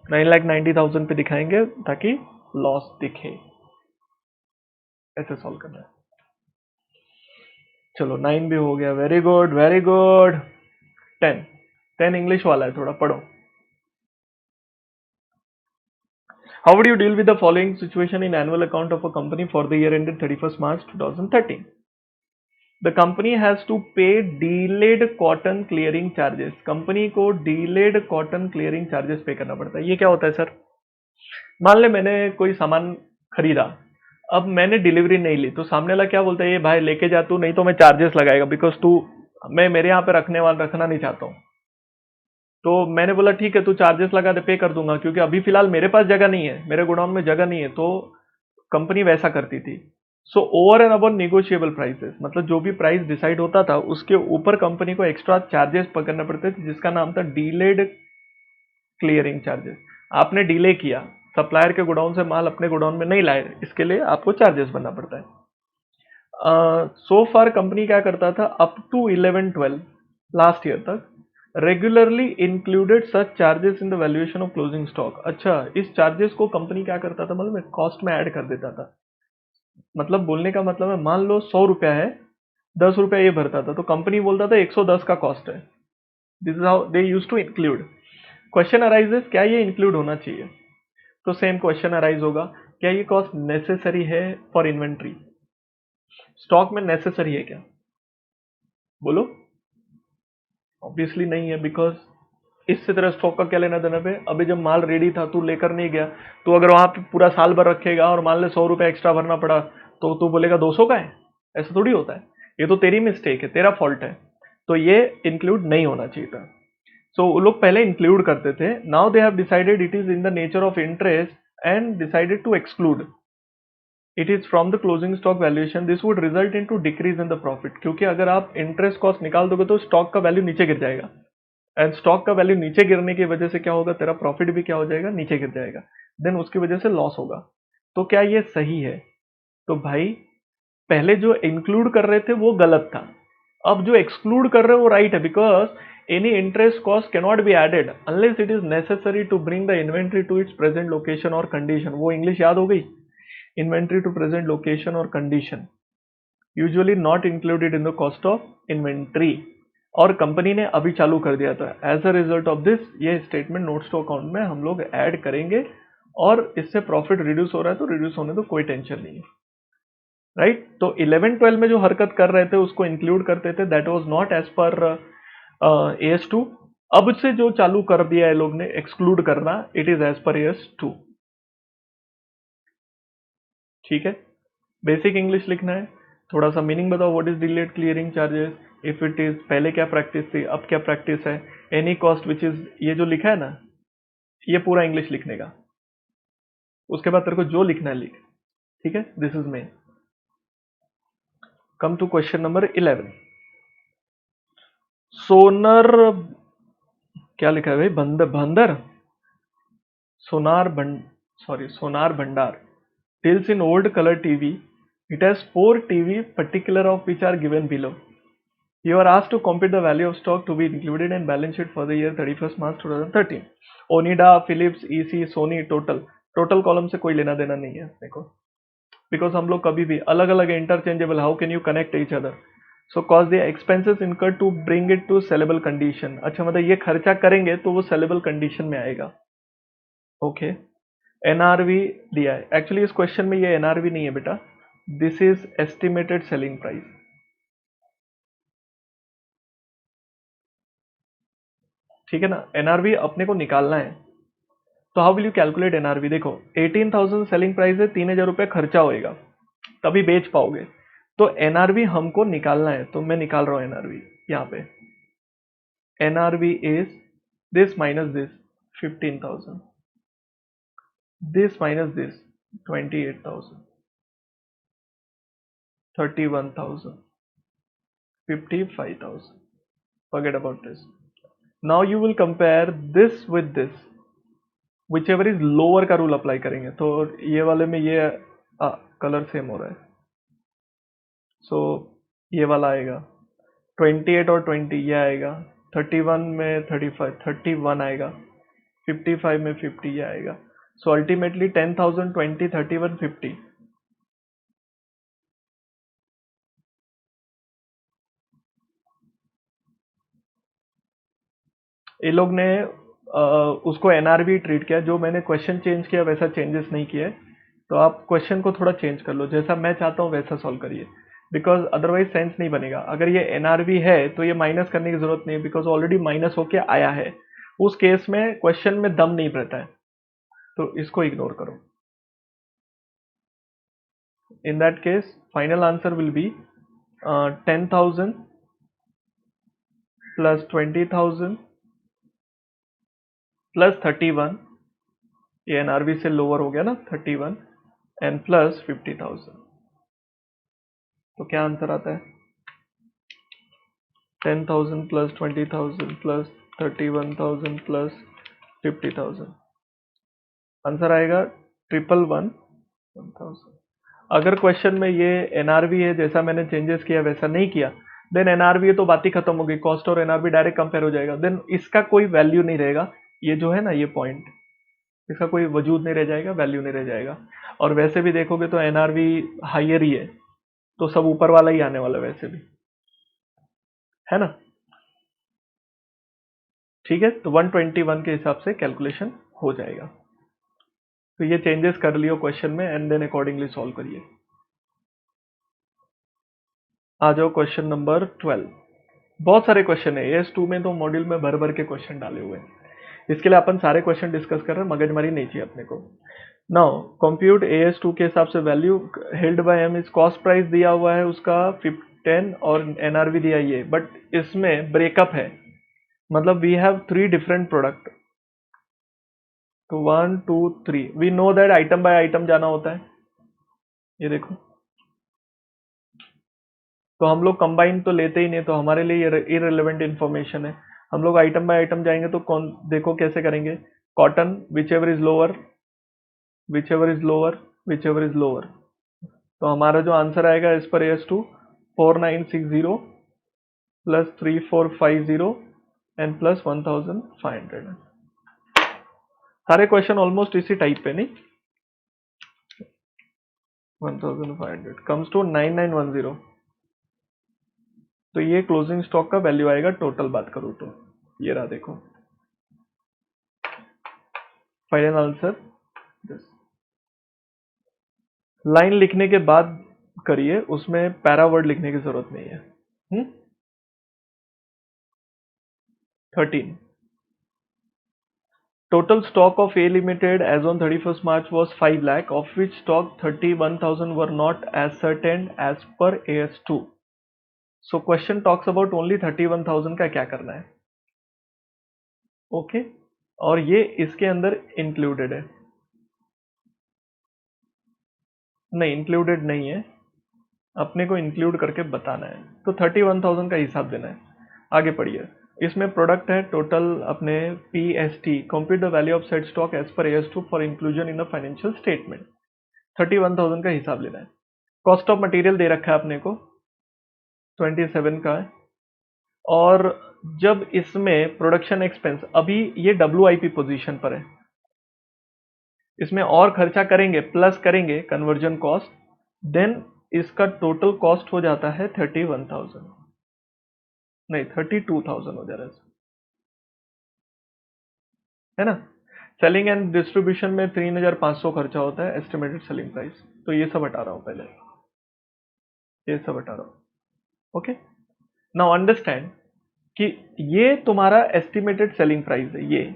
9,90,000 पे दिखाएंगे ताकि लॉस दिखे. ऐसे सॉल्व करना है. चलो 9 भी हो गया. Very good very good. 10. 10 English वाला है, थोड़ा पढ़ो. How would you deal with the following situation in annual account of a company for the year ended 31st March 2013? The company has to pay delayed cotton clearing charges. Company को delayed cotton clearing charges पे करना पड़ता है. ये क्या होता है sir? मान ले मैंने कोई सामान खरीदा, अब मैंने डिलीवरी नहीं ली, तो सामने वाला क्या बोलता है? ये भाई लेके जा तू, नहीं तो मैं चार्जेस लगाएगा, बिकॉज तू, मैं मेरे यहाँ पे रखना नहीं चाहता हूँ. तो मैंने बोला ठीक है, तू चार्जेस लगा दे, पे कर दूंगा, क्योंकि अभी फिलहाल मेरे पास जगह नहीं है, मेरे गोडाउन में जगह नहीं है. तो कंपनी वैसा करती थी. सो over and above negotiable prices, मतलब जो भी प्राइस डिसाइड होता था उसके ऊपर कंपनी को एक्स्ट्रा चार्जेस पकड़ने पड़ते थे, जिसका नाम था डीलेड क्लियरिंग चार्जेस. आपने डिले किया, सप्लायर के गोडाउन से माल अपने गोडाउन में नहीं लाए, इसके लिए आपको चार्जेस भरना पड़ता है. सो फार कंपनी क्या करता था, अप टू 11-12 लास्ट ईयर तक regularly included such charges in the valuation of closing stock. अच्छा, इस चार्जेस को कंपनी क्या करता था, मतलब कॉस्ट में ऐड कर देता था। मतलब बोलने का मतलब है, मान लो 100 रुपया है, 10 रुपया ये भरता था, तो कंपनी बोलता था 110 का कॉस्ट है। This is how they use to include. Question arises, क्या ये इंक्लूड होना चाहिए? तो सेम क्वेश्चन अराइज होगा, क्या ये कॉस्ट नेसेसरी है फॉर इन्वेंट्री? स्टॉक में नेसेसरी है क्या? बोलो। ऑब्वियसली नहीं है, बिकॉज इससे तेरा स्टॉक का क्या लेना देना पे? अभी जब माल रेडी था, तू लेकर नहीं गया, तो अगर वहां पे पूरा साल भर रखेगा और मान ले 100 रुपया एक्स्ट्रा भरना पड़ा, तो तू बोलेगा 200 का है? ऐसा थोड़ी होता है। ये तो तेरी मिस्टेक है, तेरा फॉल्ट है। तो ये इंक्लूड नहीं होना चाहिए था। सो वो लोग पहले इंक्लूड करते थे, now they have decided it is in the nature of interest and decided to exclude it is from the closing stock valuation. This would result in to decrease in the profit, क्योंकि अगर आप interest cost निकाल दोगे तो stock का value नीचे गिर जाएगा, एंड स्टॉक का वैल्यू नीचे गिरने की वजह से क्या होगा, तेरा प्रॉफिट भी क्या हो जाएगा, नीचे गिर जाएगा, देन उसकी वजह से लॉस होगा। तो क्या ये सही है? तो भाई, पहले जो इंक्लूड कर रहे थे वो गलत था, अब जो एक्सक्लूड कर रहे हो वो राइट है, because any interest cost cannot be added unless it is necessary to bring the inventory to its present location और कंडीशन। वो इंग्लिश याद हो गई, इन्वेंट्री टू प्रेजेंट लोकेशन और condition, usually not included in the cost of inventory. और company ने अभी चालू कर दिया था, as a result of this ये स्टेटमेंट नोट्स टू अकाउंट में हम लोग ऐड करेंगे, और इससे प्रॉफिट रिड्यूस हो रहा है तो रिड्यूस होने तो कोई टेंशन नहीं है, राइट? तो 11-12 में जो हरकत कर रहे थे उसको इंक्लूड करते थे, that was not as per AS2। अब से जो चालू कर दिया है लोग ने एक्सक्लूड करना, it is as per AS2। ठीक है, बेसिक इंग्लिश लिखना है, थोड़ा सा मीनिंग बताओ, what is delayed clearing charges, if it is, पहले क्या प्रैक्टिस थी, अब क्या प्रैक्टिस है, एनी कॉस्ट विच इज, ये जो लिखा है ना, ये पूरा इंग्लिश लिखने का, उसके बाद तेरे को जो लिखना है लिख। ठीक है, this is main. Come to question number 11। सोनर, क्या लिखा है भाई, बंदर बंदर, सोनार भंड, सॉरी सोनार भंडार deals in old color TV. It has 4 TV, particular of which are given below. You are asked to compute the value of stock to be included in balance sheet for the year 31st March 2013. Onida, Philips, EC, Sony, total. Total column से कोई लेना देना नहीं है अपने को, because हम लोग कभी भी अलग अलग interchangeable, how can you connect each other? So cause the expenses incur to bring it to saleable condition. अच्छा, मतलब ये खर्चा करेंगे तो वो सेलेबल कंडीशन में आएगा। ओके, एनआरवी दिया है, एक्चुअली इस क्वेश्चन में ये एनआरवी नहीं है बेटा, this is estimated selling price. ठीक है ना, एनआरवी अपने को निकालना है, तो how will you calculate NRV? देखो, 18,000 सेलिंग प्राइस है, 3,000 रुपये खर्चा होएगा तभी बेच पाओगे, तो एनआरवी हमको निकालना है, तो मैं निकाल रहा हूं एनआरवी यहाँ पे। NRV is this minus this 15,000, this minus this 28,000, 31,000, 55,000। Forget about this. Now you will compare this with this, whichever is lower का रूल अप्लाई करेंगे, तो ये वाले में ये कलर सेम हो रहा है, सो ये वाला आएगा 28 और 20 ये आएगा, 31 में 35, 31 आएगा, 55 में 50 ये आएगा। So ultimately 10,000, 20, 31, 50। ये लोग ने उसको एनआरवी ट्रीट किया, जो मैंने क्वेश्चन चेंज किया वैसा चेंजेस नहीं किया है, तो आप क्वेश्चन को थोड़ा चेंज कर लो, जैसा मैं चाहता हूँ वैसा सॉल्व करिए, बिकॉज अदरवाइज सेंस नहीं बनेगा। अगर ये एनआरवी है तो ये माइनस करने की जरूरत नहीं है, बिकॉज ऑलरेडी माइनस होके आया है, उस केस में क्वेश्चन में दम नहीं रहता है, तो इसको इग्नोर करो। इन that case final answer will be 10,000 plus 20,000 plus 31, ये एनआरवी से लोअर हो गया ना 31, एंड प्लस 50,000। तो क्या आंसर आता है? 10,000 प्लस 20,000 प्लस 31,000 प्लस 50,000। आंसर आएगा 111,1,000। अगर क्वेश्चन में ये एनआरवी है, जैसा मैंने चेंजेस किया वैसा नहीं किया, देन एनआरवी है तो बात ही खत्म हो गई, कॉस्ट और एनआरवी डायरेक्ट कंपेयर हो जाएगा, देन इसका कोई वैल्यू नहीं रहेगा। ये जो है ना ये पॉइंट, इसका कोई वजूद नहीं रह जाएगा, वैल्यू नहीं रह जाएगा। और वैसे भी देखोगे तो एनआरवी हायर ही है, तो सब ऊपर वाला ही आने वाला है वैसे भी, है ना। ठीक है, तो 121 के हिसाब से कैलकुलेशन हो जाएगा। तो ये चेंजेस कर लियो क्वेश्चन में एंड देन अकॉर्डिंगली सॉल्व करिए। आ जाओ क्वेश्चन नंबर 12। बहुत सारे क्वेश्चन है AS2 में, तो मॉड्यूल में भर भर के क्वेश्चन डाले हुए हैं। इसके लिए अपन सारे क्वेश्चन डिस्कस कर रहे हैं, मगजमारी नहीं चाहिए अपने को। नाउ कंप्यूट AS2 के हिसाब से वैल्यू हेल्ड बाय एम, इस कॉस्ट प्राइस दिया हुआ है उसका 10 और एनआरवी दिया ये, बट इसमें ब्रेकअप है, मतलब वी हैव 3 डिफरेंट प्रोडक्ट। तो 1 2 3, we know that item by item जाना होता है, ये देखो। तो हम लोग कंबाइन तो लेते ही नहीं, तो हमारे लिए ये इररिलेवेंट इन्फॉर्मेशन है। हम लोग आइटम बाय आइटम जाएंगे तो कौन, देखो कैसे करेंगे। Cotton which ever is lower, which ever is lower, which ever is lower. तो हमारा जो आंसर आएगा इस पर AS2 4960 प्लस 3450 एंड प्लस 1500। सारे क्वेश्चन ऑलमोस्ट इसी टाइप पे नहीं। 1500 कम्स टू 9910। तो ये क्लोजिंग स्टॉक का वैल्यू आएगा टोटल बात करूं तो, ये रहा देखो फाइनल आंसर। लाइन लिखने के बाद करिए, उसमें पैरा वर्ड लिखने की जरूरत नहीं है। 13, total stock of A Limited as on 31st March was 5 lakh, of which stock 31,000 were not ascertained as per AS2. So question talks about only 31,000 का क्या करना है। ओके, और ये इसके अंदर इंक्लूडेड है, नहीं इंक्लूडेड नहीं है, अपने को इंक्लूड करके बताना है। तो 31,000 का हिसाब देना है। आगे पढ़िए, इसमें प्रोडक्ट है टोटल अपने PST, compute the value of set stock as per AS2 for inclusion in the financial statement. 31,000 का हिसाब लेना है। कॉस्ट ऑफ मटेरियल दे रखा है अपने को 27 का है। और जब इसमें प्रोडक्शन एक्सपेंस, अभी ये WIP पोजीशन पर है, इसमें और खर्चा करेंगे प्लस करेंगे कन्वर्जन कॉस्ट, देन इसका टोटल कॉस्ट हो जाता है 31,000, नहीं 32,000 हो जा रहा है ना। सेलिंग एंड डिस्ट्रीब्यूशन में 3,500 खर्चा होता है, एस्टिमेटेड सेलिंग प्राइस। तो ये सब हटा रहा हूं पहले, ये सब हटा रहा हूं। ओके, नाउ अंडरस्टैंड कि ये तुम्हारा एस्टिमेटेड सेलिंग प्राइस है, ये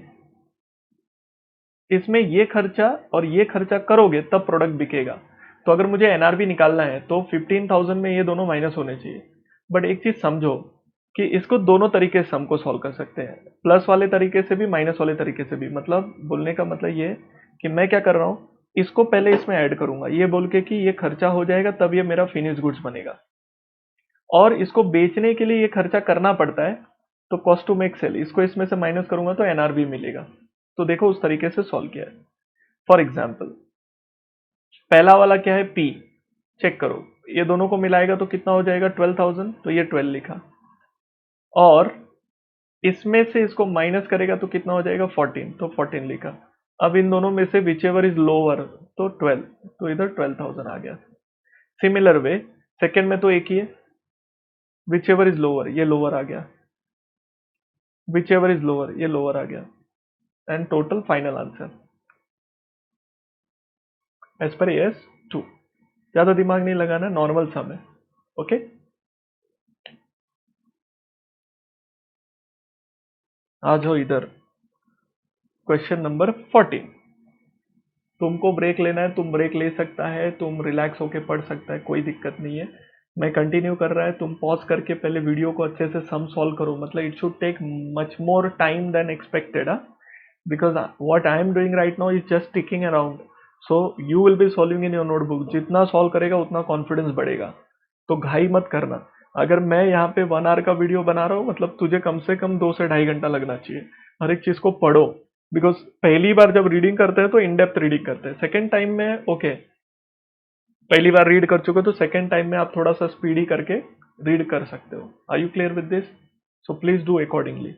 इसमें ये खर्चा और ये खर्चा करोगे तब प्रोडक्ट बिकेगा। तो अगर मुझे एनआरबी निकालना है तो 15,000 में ये दोनों माइनस होने चाहिए। बट एक चीज समझो कि इसको दोनों तरीके से हमको सॉल्व कर सकते हैं, प्लस वाले तरीके से भी माइनस वाले तरीके से भी। मतलब बोलने का मतलब ये कि मैं क्या कर रहा हूं, इसको पहले इसमें ऐड करूंगा ये बोल के कि ये खर्चा हो जाएगा तब ये मेरा फिनिश गुड्स बनेगा, और इसको बेचने के लिए ये खर्चा करना पड़ता है, तो कॉस्ट टू मेक सेल, इसको इसमें से माइनस करूंगा तो एनआरबी मिलेगा। तो देखो उस तरीके से सॉल्व किया है। फॉर एग्जाम्पल पहला वाला क्या है, पी, चेक करो, ये दोनों को मिलाएगा तो कितना हो जाएगा 12,000, तो ये 12 लिखा, और इसमें से इसको माइनस करेगा तो कितना हो जाएगा 14, तो 14 लिखा। अब इन दोनों में से विच एवर इज लोअर, तो 12, तो इधर 12,000 आ गया। सिमिलर वे सेकेंड में तो एक ही है, विच एवर इज लोअर, ये लोअर आ गया, विच एवर इज लोअर, ये लोअर आ गया, and total final answer as per AS2। ज्यादा दिमाग नहीं लगाना, नॉर्मल सम है। ओके, आ जाओ इधर क्वेश्चन नंबर 14। तुमको ब्रेक लेना है तुम ब्रेक ले सकता है, तुम रिलैक्स होके पढ़ सकता है, कोई दिक्कत नहीं है। मैं कंटिन्यू कर रहा है, तुम पॉज करके पहले वीडियो को अच्छे से सम सॉल्व करो, मतलब it should take much more time than expected, because what I am doing right now is just ticking around, so you will be solving in your notebook. जितना सॉल्व करेगा उतना कॉन्फिडेंस बढ़ेगा, तो घाई मत करना। अगर मैं यहाँ पे 1 आवर का वीडियो बना रहा हूँ, मतलब तुझे कम से कम 2 से ढाई घंटा लगना चाहिए। हर एक चीज को पढ़ो, बिकॉज पहली बार जब रीडिंग करते हैं तो इन डेप्थ रीडिंग करते हैं, सेकेंड टाइम में ओके पहली बार रीड कर चुके हो तो सेकेंड टाइम में आप थोड़ा सा स्पीडी करके रीड कर सकते हो. Are you clear with this? So please do accordingly.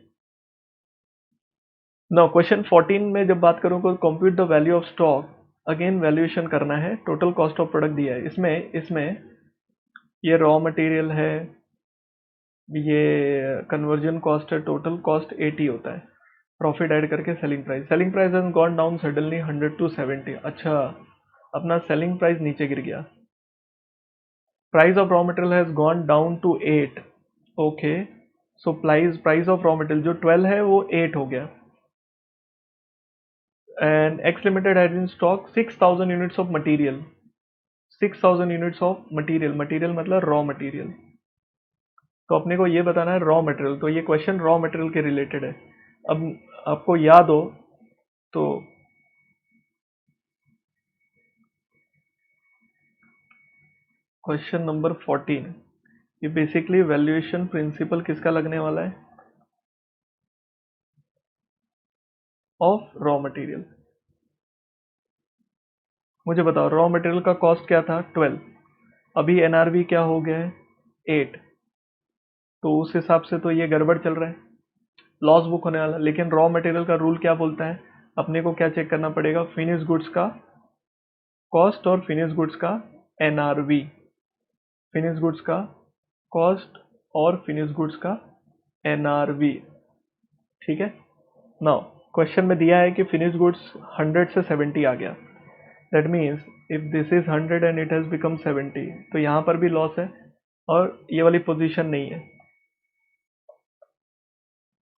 Now question 14 में जब बात करूँ तो compute the value of stock. Again valuation करना है. टोटल कॉस्ट ऑफ प्रोडक्ट दिया है. इसमें इसमें ये रॉ मटेरियल है, ये कन्वर्जन कॉस्ट है. टोटल कॉस्ट 80 होता है. प्रॉफिट ऐड करके selling price. Selling price has gone down suddenly 100 to 70. अच्छा, अपना सेलिंग प्राइस नीचे गिर गया. Price of raw material has gone down to 8. Okay, so price of raw material जो 12 है वो 8 हो गया. And X limited has in stock 6000 units of material. 6000 units of material. Material मतलब रॉ मटेरियल. तो अपने को ये बताना है रॉ मटेरियल. तो ये क्वेश्चन रॉ मटेरियल के रिलेटेड है. अब आपको याद हो तो क्वेश्चन नंबर 14, ये बेसिकली वैल्यूएशन प्रिंसिपल किसका लगने वाला है? Of raw material. मुझे बताओ रॉ मटेरियल का कॉस्ट क्या था? 12. अभी एनआरवी क्या हो गया है? 8. तो उस हिसाब से तो ये गड़बड़ चल रहा है, लॉस बुक होने वाला. लेकिन रॉ मटेरियल का रूल क्या बोलता है? अपने को क्या चेक करना पड़ेगा? फिनिश गुड्स का कॉस्ट और फिनिश गुड्स का एनआरवी. फिनिश गुड्स का कॉस्ट और फिनिश गुड्स का एनआरवी. ठीक है. नाउ क्वेश्चन में दिया है कि फिनिश गुड्स 100 से 70 आ गया. That means if this is 100 and it has become 70, तो यहाँ पर भी लॉस है और ये वाली पोजीशन नहीं है.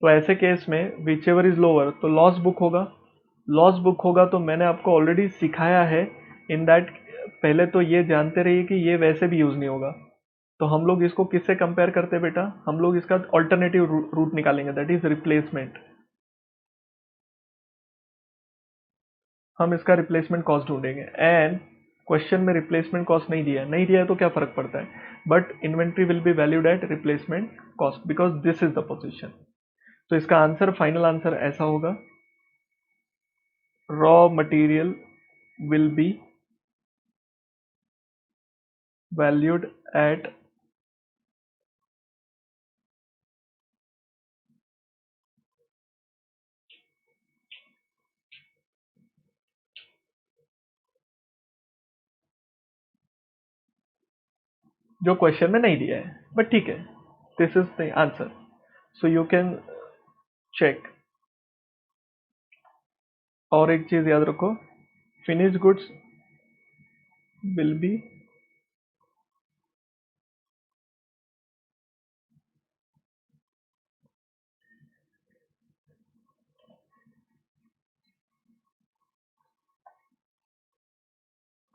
तो ऐसे केस में विच एवर इज लोअर तो लॉस बुक होगा. लॉस बुक होगा तो मैंने आपको ऑलरेडी सिखाया है इन दैट. पहले तो ये जानते रहिए कि ये वैसे भी यूज नहीं होगा. तो हम लोग इसको किससे कंपेयर करते हैं बेटा? हम लोग इसका ऑल्टरनेटिव रूट निकालेंगे, दैट इज रिप्लेसमेंट. हम इसका रिप्लेसमेंट कॉस्ट ढूंढेंगे. एंड क्वेश्चन में रिप्लेसमेंट कॉस्ट नहीं दिया है. नहीं दिया है तो क्या फर्क पड़ता है? But inventory will be valued at replacement cost because this is the position. तो इसका आंसर, फाइनल आंसर ऐसा होगा, raw material will be valued at जो क्वेश्चन में नहीं दिया है, बट ठीक है, this is the answer. So you can check. और एक चीज याद रखो, finish goods will be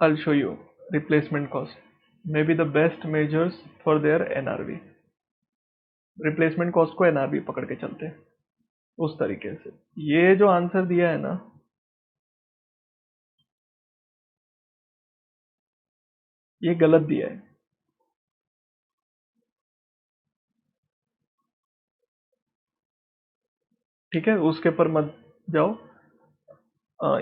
I'll show you replacement cost may be the best measures for their NRV. Replacement cost को एनआरवी पकड़ के चलते हैं उस तरीके से. ये जो आंसर दिया है ना, ये गलत दिया है. ठीक है, उसके पर मत जाओ.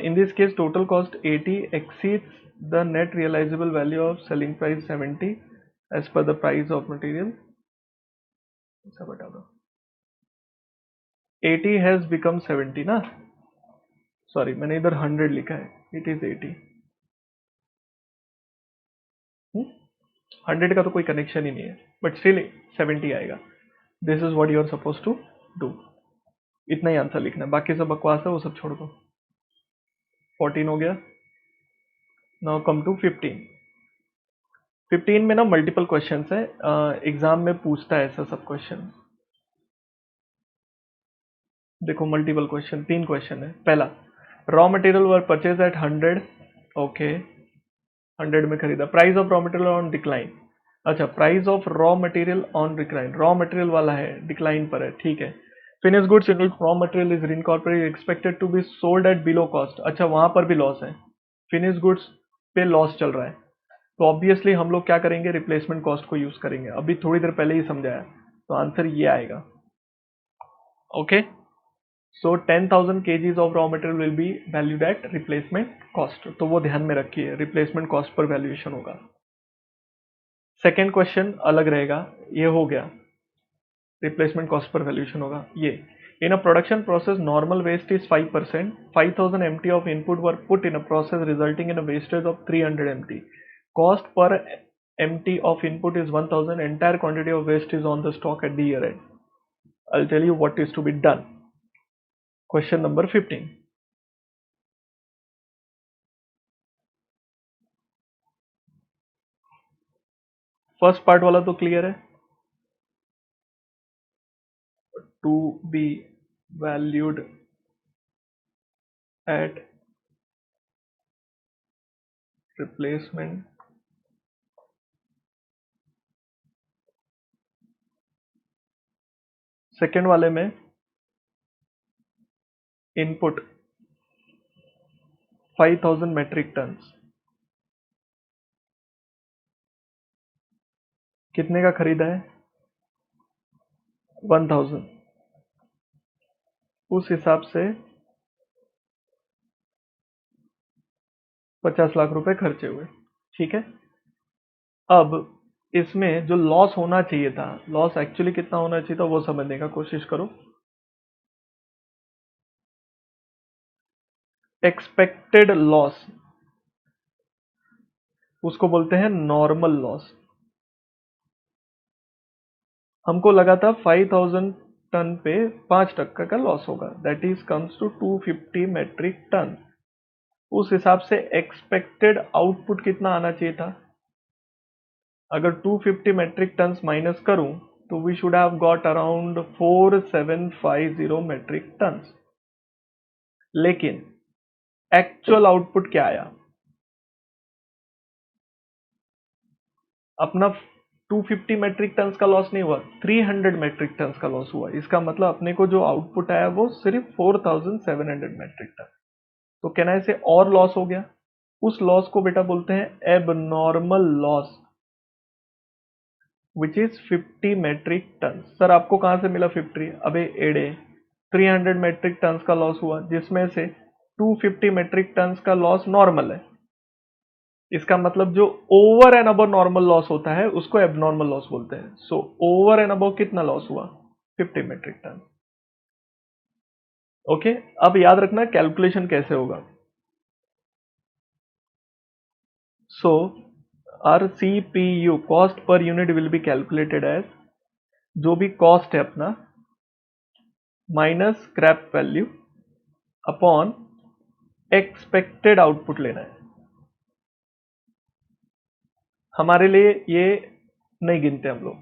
In this case total cost 80 exceeds the net realizable value of selling price 70 as per the price of material. ऐसा बता दो. 80 has become 70 ना. सॉरी, मैंने इधर 100 लिखा है. It is 80. 100 का तो कोई कनेक्शन ही नहीं है, बट स्टिल 70 आएगा. This is what you are suppose to do. इतना ही आंसर लिखना है, बाकी सब बकवास है वो सब छोड़ दो. 14 हो गया. Now come to 15. 15 में ना मल्टीपल क्वेश्चन है. एग्जाम में पूछता है ऐसा सब क्वेश्चन. देखो मल्टीपल क्वेश्चन, 3 क्वेश्चन है. पहला, raw material were purchase at 100. Okay, 100 में खरीदा. Price of raw material on decline. अच्छा, price of raw material on decline. Raw material वाला है, डिक्लाइन पर है. ठीक है. Finish goods in which raw material is incorporated expected to be sold at below cost. अच्छा, वहां पर भी लॉस है. फिनिश गुड्स पे लॉस चल रहा है. तो ऑब्वियसली हम लोग क्या करेंगे? रिप्लेसमेंट कॉस्ट को यूज करेंगे. अभी थोड़ी देर पहले ही समझाया. तो आंसर ये आएगा. Okay. So 10,000 kgs of raw material will be valued at replacement cost, तो वो ध्यान में रखिए, रिप्लेसमेंट कॉस्ट पर वैल्यूएशन होगा। सेकेंड क्वेश्चन अलग रहेगा, ये हो गया रिप्लेसमेंट कॉस्ट पर वैल्यूएशन होगा। ये in a production process normal waste is 5%, 5000 MT of input were put in a process resulting in a wastage of 300 MT, cost per MT of input is 1000, entire quantity of waste is on the stock at the year end. I'll tell you what is to be done. Question number 15. First part वाला तो clear है, to be valued at replacement. Second वाले में input 5000 metric ton, कितने का खरीदा है 1000, उस हिसाब से 50 लाख रुपए खर्चे हुए। ठीक है, अब इसमें जो लॉस होना चाहिए था, लॉस एक्चुअली कितना होना चाहिए था वो समझने का कोशिश करो। एक्सपेक्टेड लॉस, उसको बोलते हैं नॉर्मल लॉस। हमको लगा था 5000 टन पे 5% का लॉस होगा, that is comes to 250 metric ton. उस हिसाब से एक्सपेक्टेड आउटपुट कितना आना चाहिए था, अगर 250 मेट्रिक टन माइनस करूं तो we should have got around 4750 metric ton. लेकिन एक्चुअल आउटपुट क्या आया, अपना 250 मेट्रिक टन का लॉस नहीं हुआ, 300 मेट्रिक टन का लॉस हुआ। इसका मतलब अपने को जो आउटपुट आया वो सिर्फ 4700 मेट्रिक टन। तो कहना ऐसे और लॉस हो गया, उस लॉस को बेटा बोलते हैं abnormal loss, which is 50 metric ton. Sir आपको कहां से मिला 50? अबे एडे, 300 मेट्रिक टन का लॉस हुआ जिसमें से 250 मेट्रिक टन का लॉस नॉर्मल है। इसका मतलब जो over and above normal loss होता है उसको एबनॉर्मल लॉस बोलते हैं। सो ओवर एंड अबव कितना लॉस हुआ, 50 मेट्रिक टन। ओके, अब याद रखना कैलकुलेशन कैसे होगा। So our CPU cost per unit will be calculated as, जो भी कॉस्ट है अपना minus scrap value upon expected output लेना है। हमारे लिए ये नहीं गिनते हम लोग।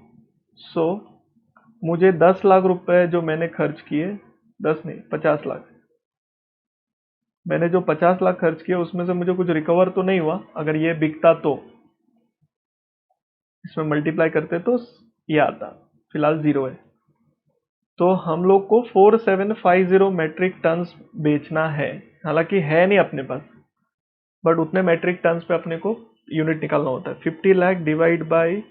सो मुझे 10 लाख रुपए जो मैंने खर्च किए, 10 नहीं 50 लाख, मैंने जो 50 लाख खर्च किया उसमें से मुझे कुछ रिकवर तो नहीं हुआ, अगर ये बिकता तो इसमें मल्टीप्लाई करते तो ये आता, फिलहाल जीरो है। तो हम लोग को 4750 मेट्रिक टन्स बेचना है, हालांकि है नहीं अपने पास, बट उतने मेट्रिक टन्स पे अपने को यूनिट निकालना होता है। 50 lakh divide by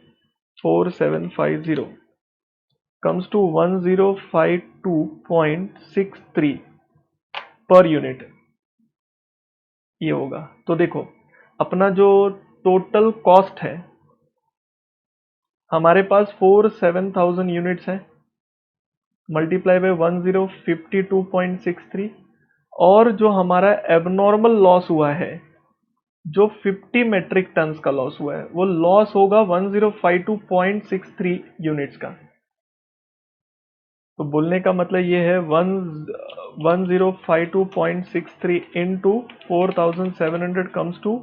4750 comes to 1052.63 per unit, ये होगा। तो देखो अपना जो टोटल कॉस्ट है, हमारे पास 47,000 यूनिट्स है, मल्टीप्लाई बाय 1052.63, और जो हमारा एबनॉर्मल लॉस हुआ है जो 50 मेट्रिक टन्स का लॉस हुआ है वो लॉस होगा 1052.63 यूनिट्स का। तो बोलने का मतलब ये है 1052.63 into 4700 comes to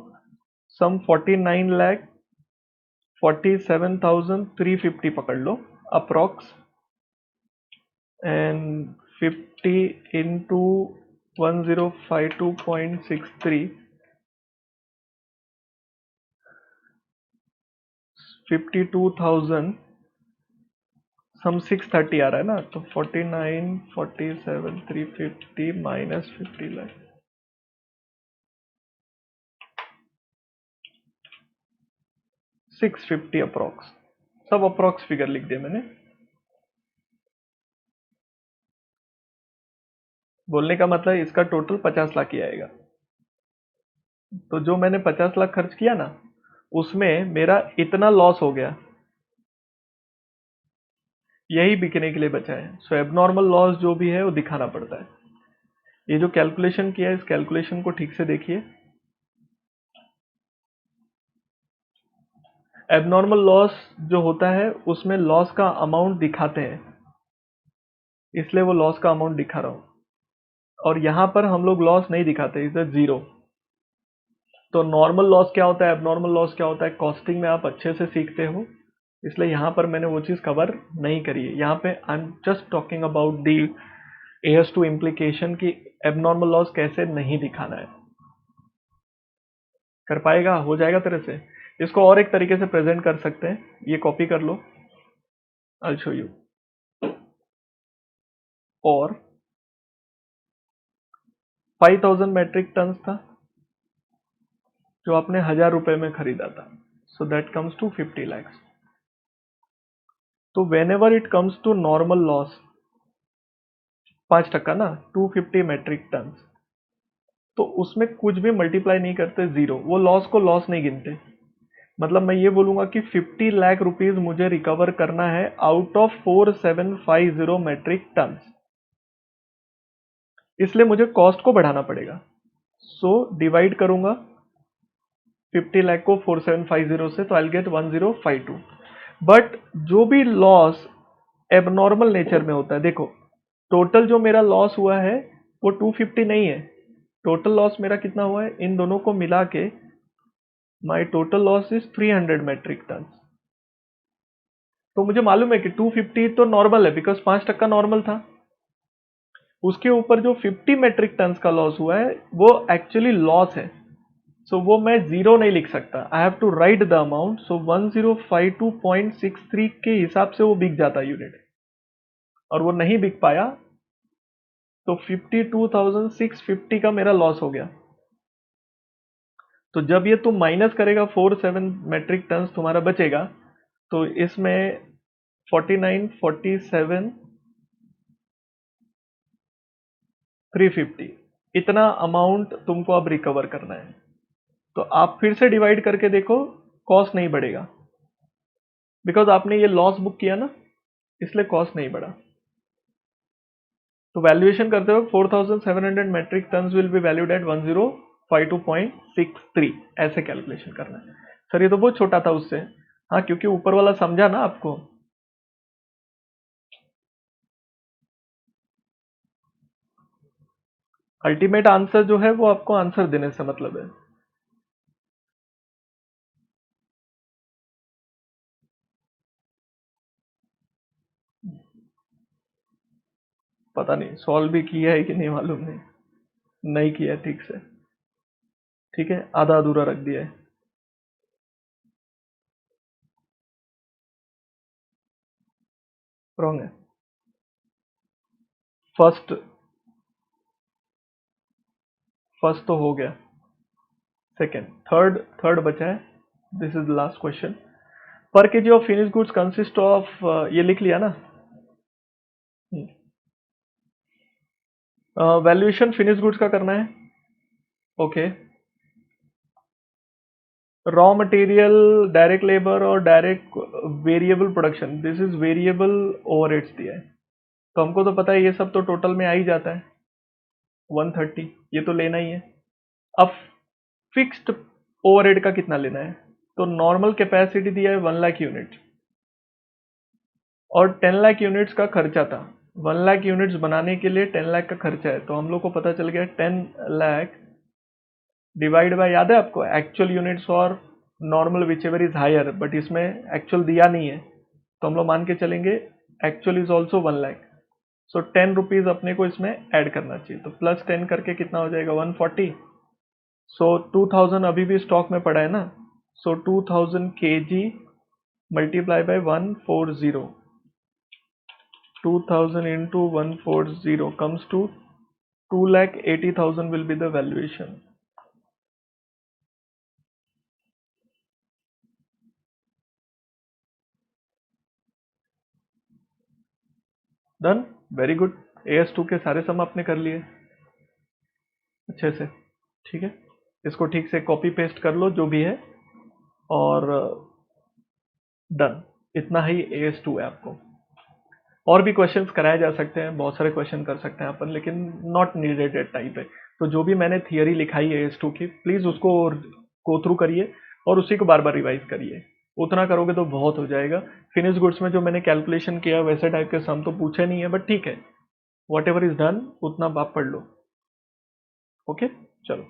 some 49 lakh 47,350 पकड़ लो अप्रॉक्स, एंड 50 इंटू 1052.63, 52,000 सम 630 आ रहा है ना, तो 49 47 350 माइनस 50 लाख, 650 अप्रॉक्स, सब अप्रॉक्स फिगर लिख दिया मैंने। बोलने का मतलब इसका टोटल 50 लाख ही आएगा। तो जो मैंने 50 लाख खर्च किया ना, उसमें मेरा इतना लॉस हो गया, यही बिकने के लिए बचा है। सो एबनॉर्मल लॉस जो भी है वो दिखाना पड़ता है। ये जो कैलकुलेशन किया है, इस कैलकुलेशन को ठीक से देखिए। एबनॉर्मल लॉस जो होता है उसमें लॉस का अमाउंट दिखाते हैं, इसलिए वो लॉस का अमाउंट दिखा रहा हूं। और यहां पर हम लोग लॉस नहीं दिखाते, इज जीरो। तो नॉर्मल लॉस क्या होता है, एबनॉर्मल लॉस क्या होता है, कॉस्टिंग में आप अच्छे से सीखते हो, इसलिए यहां पर मैंने वो चीज कवर नहीं करी है। यहां पे I am just talking about the AS2 implication की एबनॉर्मल लॉस कैसे नहीं दिखाना है। कर पाएगा, हो जाएगा तेरे से। इसको और एक तरीके से प्रेजेंट कर सकते हैं, ये कॉपी कर लो, आई शो यू। और 5000 मेट्रिक टन था जो आपने 1000 रुपए में खरीदा था, so that comes to 50 lakhs। तो whenever it comes to normal loss 5% ना, 250 मेट्रिक टन, तो उसमें कुछ भी मल्टीप्लाई नहीं करते, जीरो। वो लॉस को लॉस नहीं गिनते। मतलब मैं ये बोलूंगा कि 50 लाख रुपीज मुझे रिकवर करना है आउट ऑफ 4750 मेट्रिक टन, इसलिए मुझे कॉस्ट को बढ़ाना पड़ेगा। सो डिवाइड करूंगा 50 लाख को 4750 से, तो आई गेट 1052। बट जो भी लॉस एबनॉर्मल नेचर में होता है, देखो टोटल जो मेरा लॉस हुआ है वो 250 नहीं है। टोटल लॉस मेरा कितना हुआ है, इन दोनों को मिला के my total loss is 300 metric ton. तो मुझे मालूम है कि 250 तो नॉर्मल है, बिकॉज 5% नॉर्मल था। उसके ऊपर जो 50 मेट्रिक टन का लॉस हुआ है वो एक्चुअली लॉस है। सो वो मैं जीरो नहीं लिख सकता, I have to write the amount. So 1052.63 के हिसाब से वो बिक जाता यूनिट, और वो नहीं बिक पाया, तो 52,650 का मेरा लॉस हो गया। तो जब ये तुम माइनस करेगा, 47 मेट्रिक टन तुम्हारा बचेगा, तो इसमें 49, 47, 350 इतना अमाउंट तुमको अब रिकवर करना है। तो आप फिर से डिवाइड करके देखो, कॉस्ट नहीं बढ़ेगा, बिकॉज आपने ये लॉस बुक किया ना, इसलिए कॉस्ट नहीं बढ़ा। तो वैल्यूएशन करते हो 4700 metric ton will be valued at 1052.63, ऐसे कैलकुलेशन करना है। सर ये तो बहुत छोटा था उससे। हाँ, क्योंकि ऊपर वाला समझा ना आपको। अल्टीमेट आंसर जो है वो आपको आंसर देने से मतलब है। पता नहीं सॉल्व भी किया है कि नहीं, मालूम नहीं, नहीं किया है ठीक से। ठीक है, आधा अधूरा रख दिया है। रॉन्ग है। फर्स्ट फर्स्ट तो हो गया, सेकंड, थर्ड थर्ड बचा है। This is the last question. Per KG of finish goods consist of, ये लिख लिया ना। वैल्यूएशन फिनिश गुड्स का करना है। Okay. Raw material, direct labour और direct variable production, this is variable overheads दिया है। तो हमको तो पता है ये सब तो टोटल में आ ही जाता है 130, ये तो लेना ही है। अब फिक्स्ड ओवरहेड का कितना लेना है, तो नॉर्मल कैपेसिटी दिया है 1 लाख यूनिट, और 10 लाख यूनिट्स का खर्चा था। 1 लाख यूनिट्स बनाने के लिए 10 लाख का खर्चा है, तो हम लोग को पता चल गया 10 लाख डिवाइड बाय, याद है आपको, एक्चुअल यूनिट्स और normal whichever is higher, but इसमें एक्चुअल दिया नहीं है, तो हम लोग मान के चलेंगे actual is also 1 lakh. So 10 rupees अपने को इसमें ऐड करना चाहिए, तो प्लस 10 करके कितना हो जाएगा 140। सो 2000 अभी भी स्टॉक में पड़ा है ना, सो 2000 kg multiply by 140, 2000 into 140 comes to 2,80,000 will be the valuation. Done? Very good. AS2 के सारे सम आपने कर लिए। अच्छे से। ठीक है, इसको ठीक से कॉपी पेस्ट कर लो जो भी है, और डन। इतना ही AS2 है आपको। और भी क्वेश्चंस कराए जा सकते हैं, बहुत सारे क्वेश्चन कर सकते हैं अपन, लेकिन नॉट नीडेड एट टाइम पे। तो जो भी मैंने थियरी लिखाई है AS2 की, प्लीज उसको गो थ्रू करिए और उसी को बार बार रिवाइज करिए। उतना करोगे तो बहुत हो जाएगा। फिनिश गुड्स में जो मैंने कैलकुलेशन किया वैसे टाइप के सम तो पूछे नहीं है, बट ठीक है, वॉट एवर इज डन उतना आप पढ़ लो। ओके, चलो।